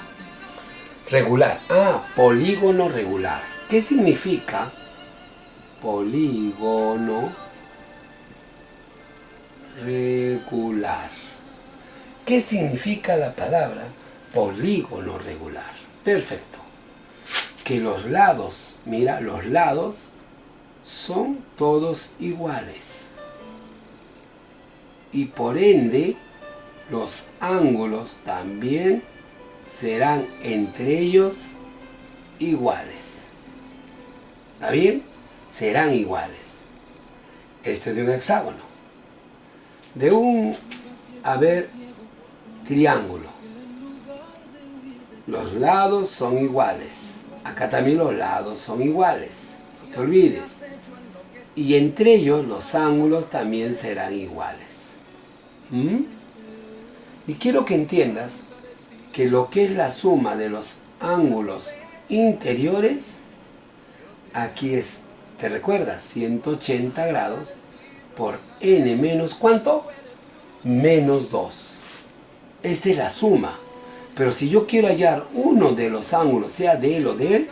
Regular. Ah, polígono regular. ¿Qué significa polígono regular? ¿Qué significa la palabra polígono regular? Perfecto. Que los lados, mira, los lados son todos iguales. Y por ende, los ángulos también serán entre ellos iguales. ¿Está bien? Serán iguales. Esto es de un hexágono. De un, triángulo. Los lados son iguales. Acá también los lados son iguales. No te olvides. Y entre ellos los ángulos también serán iguales. Y quiero que entiendas que lo que es la suma de los ángulos interiores, aquí es, ¿te recuerdas? 180 grados por n menos ¿cuánto? Menos 2. Esta es la suma. Pero si yo quiero hallar uno de los ángulos, sea de él o de él,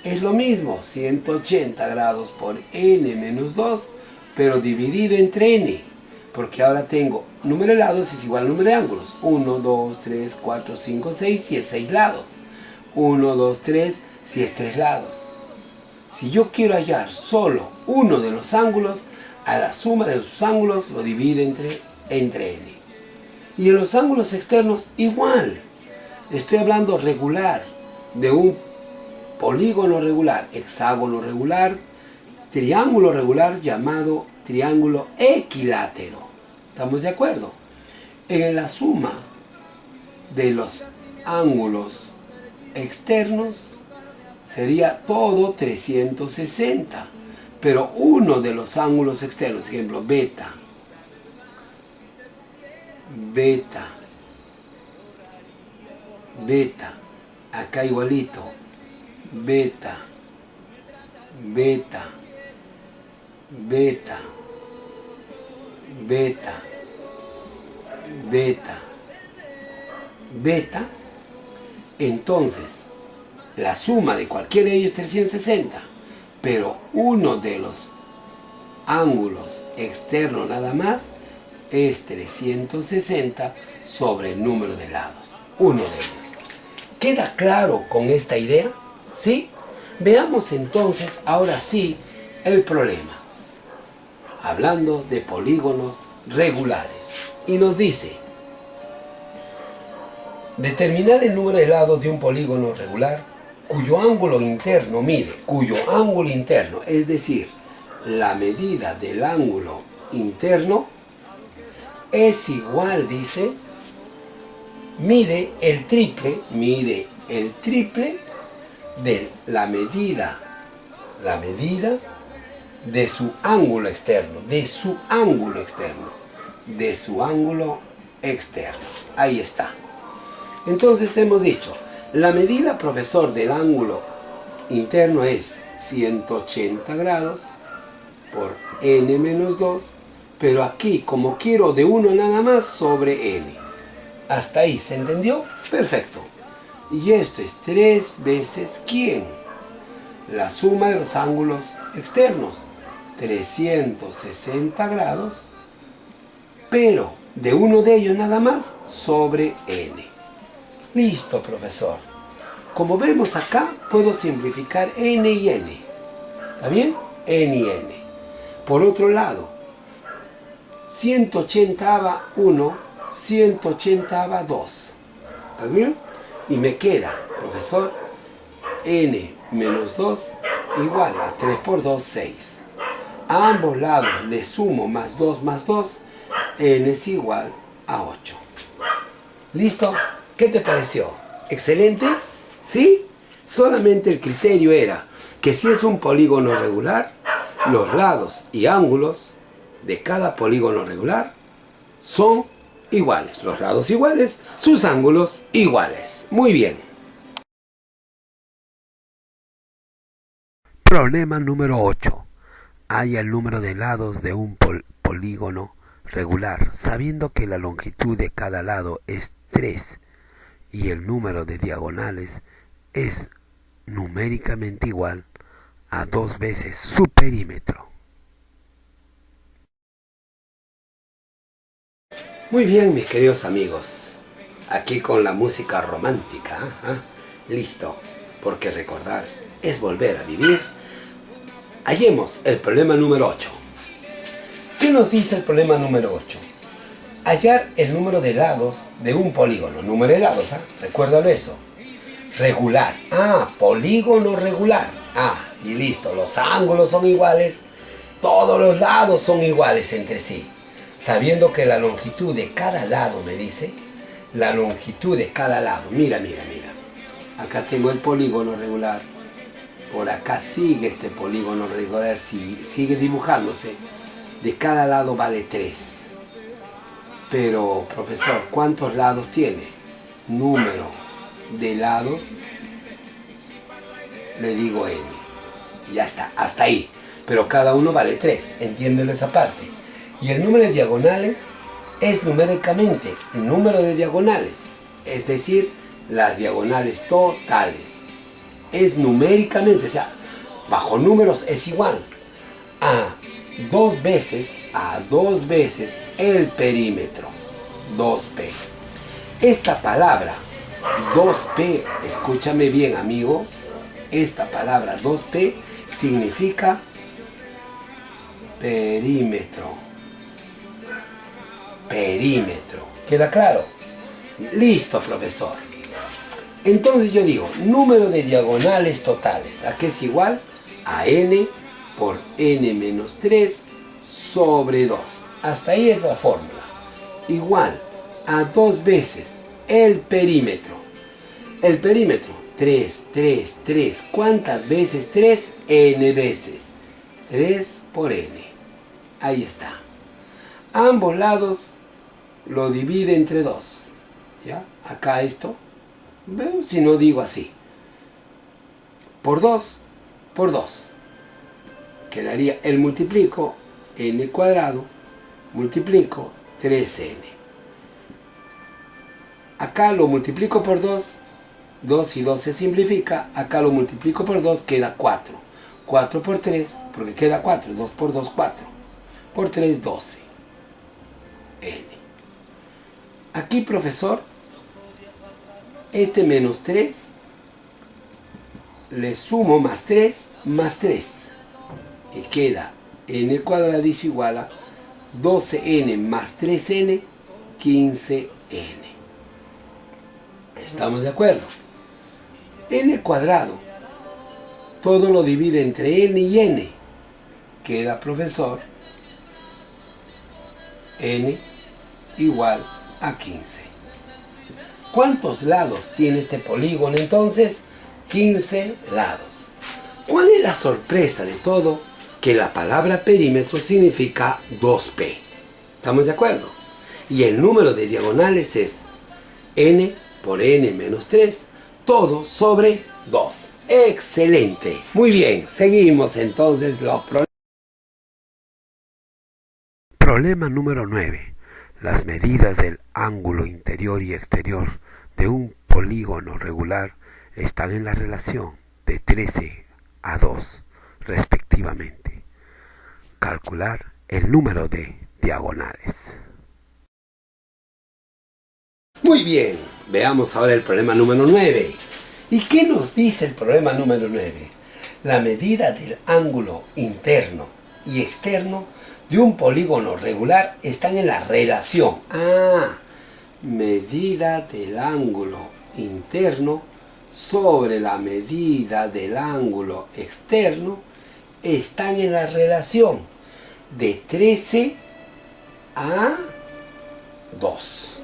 es lo mismo, 180 grados por n menos 2, pero dividido entre n. Porque ahora tengo número de lados es igual al número de ángulos. 1, 2, 3, 4, 5, 6, si es 6 lados. 1, 2, 3, si es 3 lados. Si yo quiero hallar solo uno de los ángulos, a la suma de sus ángulos lo divide entre n. Y en los ángulos externos igual. Estoy hablando regular, de un polígono regular, hexágono regular, triángulo regular llamado triángulo equilátero. ¿Estamos de acuerdo? En la suma de los ángulos externos sería todo 360. Pero uno de los ángulos externos, ejemplo, beta, acá igualito, beta, entonces la suma de cualquiera de ellos es 360, pero uno de los ángulos externos nada más es 360 sobre el número de lados, uno de ellos. ¿Queda claro con esta idea? ¿Sí? Veamos entonces, ahora sí, el problema. Hablando de polígonos regulares. Y nos dice, determinar el número de lados de un polígono regular cuyo ángulo interno, es decir, la medida del ángulo interno es igual, dice, mide el triple de la medida de su ángulo externo, Ahí está. Entonces hemos dicho, la medida, profesor, del ángulo interno es 180 grados por n menos 2, pero aquí, como quiero de 1 nada más, sobre n. ¿Hasta ahí se entendió? Perfecto. Y esto es 3 veces ¿quién? La suma de los ángulos externos, 360 grados, pero de uno de ellos nada más, sobre n. Listo, profesor. Como vemos acá, puedo simplificar n y n. ¿Está bien? N y n. Por otro lado, 180 1, 180 2. ¿Está bien? Y me queda, profesor, n menos 2 igual a 3 por 2, 6. A ambos lados le sumo más 2 más 2, n es igual a 8. ¿Listo? ¿Qué te pareció? ¿Excelente? ¿Sí? Solamente el criterio era que si es un polígono regular, los lados y ángulos de cada polígono regular son iguales. Los lados iguales, sus ángulos iguales. Muy bien. Problema número 8. Halla el número de lados de un polígono regular, sabiendo que la longitud de cada lado es 3 y el número de diagonales es numéricamente igual a 2 veces su perímetro. Muy bien, mis queridos amigos. Aquí con la música romántica. Listo, porque recordar es volver a vivir. Hallemos el problema número 8. ¿Qué nos dice el problema número 8? Hallar el número de lados de un polígono. Número de lados, recuérdalo eso. Regular. Polígono regular. Y listo. Los ángulos son iguales. Todos los lados son iguales entre sí. Sabiendo que la longitud de cada lado, me dice. La longitud de cada lado. Mira. Acá tengo el polígono regular. Por acá sigue este polígono regular. Sigue dibujándose. De cada lado vale 3. Pero, profesor, ¿cuántos lados tiene? Número de lados, le digo n. Ya está, hasta ahí. Pero cada uno vale 3, entiéndelo esa parte. Y el número de diagonales es numéricamente el número de diagonales, es decir, las diagonales totales. Es numéricamente, o sea, bajo números es igual a 2 veces el perímetro, 2p. Esta palabra 2p, escúchame bien, amigo, esta palabra 2p significa perímetro. Perímetro. ¿Queda claro? Listo, profesor. Entonces yo digo, número de diagonales totales. ¿A qué es igual? A n por n menos 3 sobre 2. Hasta ahí es la fórmula. Igual a 2 veces el perímetro. El perímetro, 3, 3, 3. ¿Cuántas veces 3? N veces. 3 por n. Ahí está. Ambos lados lo divide entre 2. ¿Ya? Acá esto, ¿ven? Si no digo así, por 2, por 2. Quedaría el multiplico n cuadrado, multiplico 3n. Acá lo multiplico por 2, 2 y 2 se simplifica. Acá lo multiplico por 2, queda 4. 4 por 3, porque queda 4, 2 por 2, 4. Por 3, 12. N. Aquí, profesor, este menos 3, le sumo más 3, más 3. Y queda n cuadrado es igual a 12n más 3n, 15n. ¿Estamos de acuerdo? N cuadrado, todo lo divide entre n y n. Queda, profesor, n igual a 15. ¿Cuántos lados tiene este polígono entonces? 15 lados. ¿Cuál es la sorpresa de todo? Que la palabra perímetro significa 2p. ¿Estamos de acuerdo? Y el número de diagonales es n por n menos 3, todo sobre 2. ¡Excelente! Muy bien, seguimos entonces los problemas. Problema número 9. Las medidas del ángulo interior y exterior de un polígono regular están en la relación de 13 a 2, respectivamente. Calcular el número de diagonales. Muy bien, veamos ahora el problema número 9. ¿Y qué nos dice el problema número 9? La medida del ángulo interno y externo de un polígono regular están en la relación. Medida del ángulo interno sobre la medida del ángulo externo están en la relación de 13 a 2.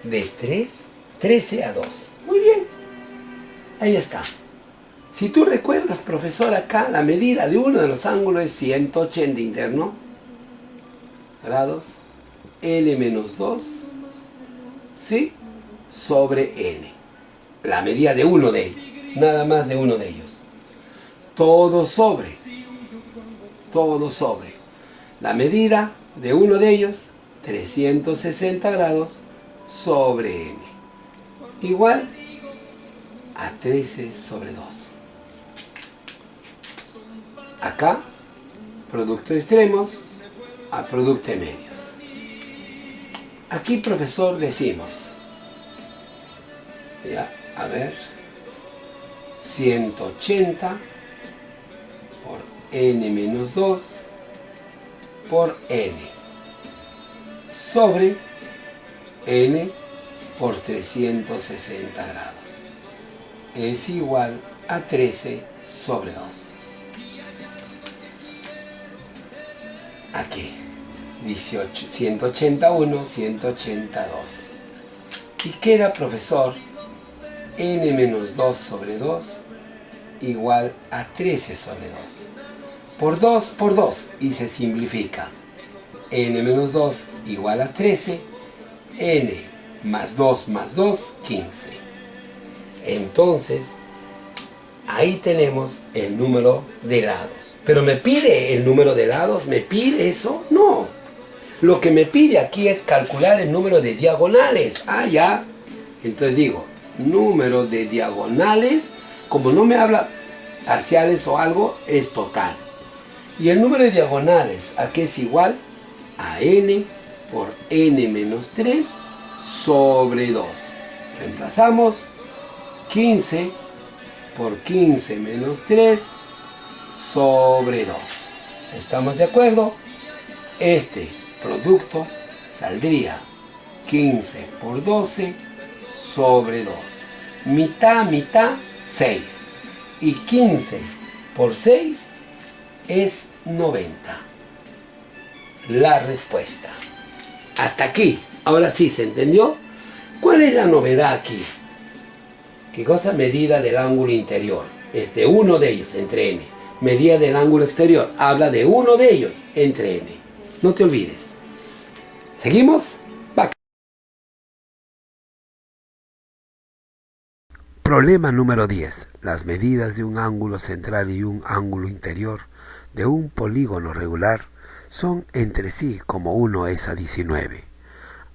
De 13 a 2. Muy bien. Ahí está. Si tú recuerdas, profesor, acá la medida de uno de los ángulos es 180 interno, grados, L menos 2, ¿sí? Sobre N. La medida de uno de ellos, nada más de uno de ellos. Todo sobre. La medida de uno de ellos, 360 grados sobre N. Igual a 13 sobre 2. Acá, producto de extremos a producto de medios. Aquí, profesor, decimos, ya, a ver, 180 por n menos 2 por n sobre n por 360 grados es igual a 13 sobre 2. Aquí, 181, 182. Y queda, profesor, n menos 2 sobre 2 igual a 13 sobre 2. Por 2 y se simplifica. N menos 2 igual a 13, n más 2 más 2, 15. Entonces, ahí tenemos el número de lados. Pero ¿me pide el número de lados? ¿Me pide eso? No. Lo que me pide aquí es calcular el número de diagonales. Ya. Entonces digo, número de diagonales, como no me habla parciales o algo, es total. Y el número de diagonales, ¿a qué es igual? A n por n menos 3 sobre 2. Reemplazamos 15 por 15 menos 3 sobre 2. ¿Estamos de acuerdo? Este producto saldría 15 por 12 sobre 2. Mitad, mitad, 6. Y 15 por 6 es 90. La respuesta. Hasta aquí. Ahora sí, ¿se entendió? ¿Cuál es la novedad aquí? ¿Qué cosa? Medida del ángulo interior. Es de uno de ellos, entre n. Medida del ángulo exterior. Habla de uno de ellos, entre n. No te olvides. ¿Seguimos? Va. Problema número 10. Las medidas de un ángulo central y un ángulo interior de un polígono regular son entre sí como 1 es a 19.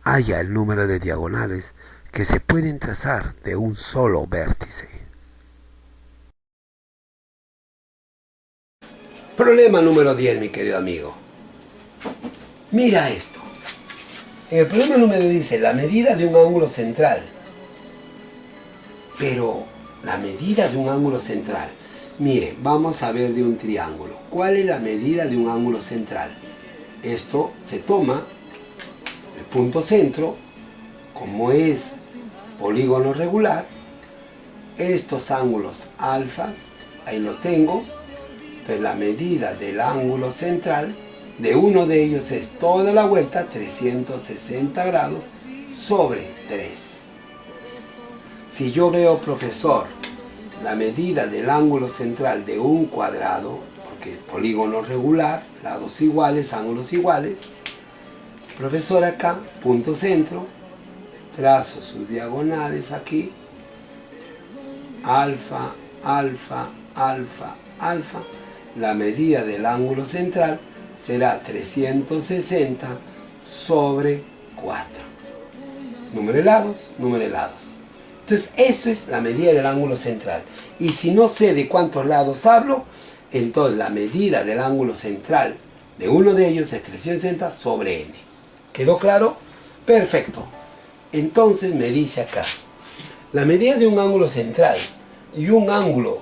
Halla el número de diagonales que se pueden trazar de un solo vértice. Problema número 10, mi querido amigo. Mira esto. En el problema número 10 dice la medida de un ángulo central. Pero la medida de un ángulo central. Mire, vamos a ver de un triángulo. ¿Cuál es la medida de un ángulo central? Esto se toma el punto centro, como es polígono regular, estos ángulos alfas, ahí lo tengo. Entonces la medida del ángulo central de uno de ellos es toda la vuelta, 360 grados, sobre 3. Si yo veo, profesor, la medida del ángulo central de un cuadrado, porque polígono regular, lados iguales, ángulos iguales, profesor acá, punto centro, trazo sus diagonales aquí, alfa, alfa, alfa, alfa, la medida del ángulo central será 360 sobre 4. Número de lados, número de lados. Entonces, eso es la medida del ángulo central. Y si no sé de cuántos lados hablo, entonces la medida del ángulo central de uno de ellos es 360 sobre n. ¿Quedó claro? Perfecto. Entonces me dice acá, la medida de un ángulo central y un ángulo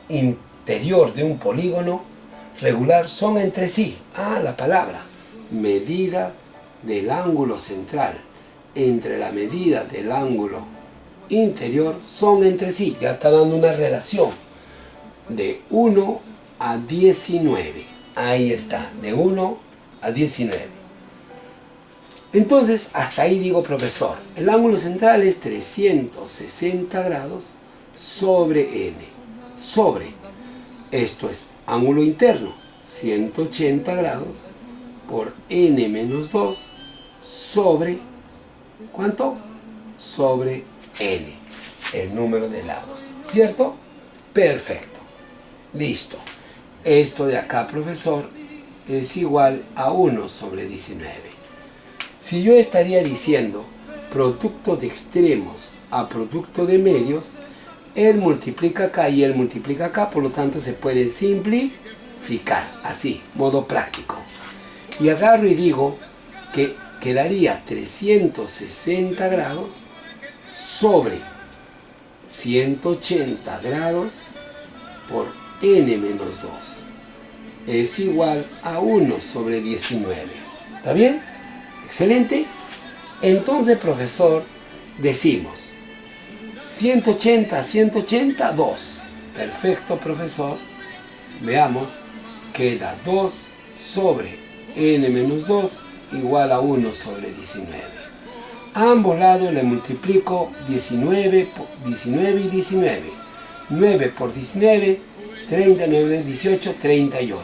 interior de un polígono regular son entre sí. La palabra. Medida del ángulo central entre la medida del ángulo interior son entre sí. Ya está dando una relación de 1 a 19. Ahí está, de 1 a 19. Entonces, hasta ahí digo, profesor, el ángulo central es 360 grados sobre n. Sobre, esto es ángulo interno, 180 grados por n menos 2 sobre, ¿cuánto? Sobre n, el número de lados, ¿cierto? Perfecto, listo. Esto de acá, profesor, es igual a 1 sobre 19. Si yo estaría diciendo producto de extremos a producto de medios, él multiplica acá y él multiplica acá, por lo tanto se puede simplificar, así, modo práctico. Y agarro y digo que quedaría 360 grados sobre 180 grados por n menos 2. Es igual a 1 sobre 19. ¿Está bien? Excelente. Entonces, profesor, decimos 180, 180, 2. Perfecto, profesor. Veamos, queda 2 sobre n menos 2 igual a 1 sobre 19. A ambos lados le multiplico 19 y 19. 9 por 19, 39, 18, 38.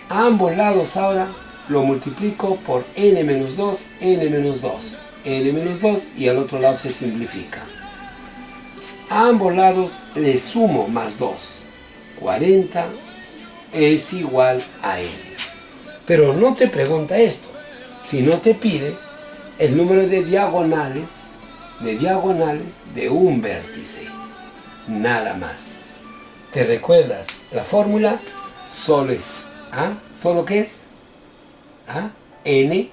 A ambos lados ahora lo multiplico por n menos 2, n menos 2, n menos 2 y al otro lado se simplifica. A ambos lados le sumo más 2. 40 es igual a n. Pero no te pregunta esto, sino te pide el número de diagonales de un vértice. Nada más. ¿Te recuerdas la fórmula? Solo es ¿solo qué es? N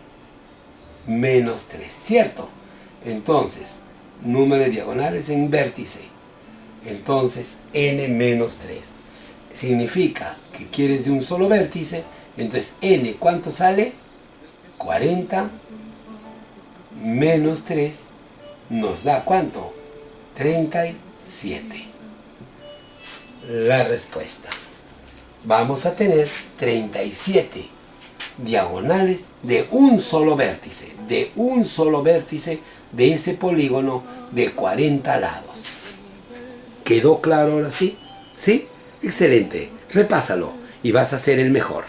menos 3, ¿cierto? Entonces, número de diagonales en vértice. Entonces, n menos 3. Significa que quieres de un solo vértice, entonces n, ¿cuánto sale? 40 menos 3 nos da ¿cuánto? 37. La respuesta. Vamos a tener 37 diagonales de un solo vértice, de ese polígono de 40 lados. ¿Quedó claro ahora sí? ¿Sí? Excelente. Repásalo y vas a ser el mejor.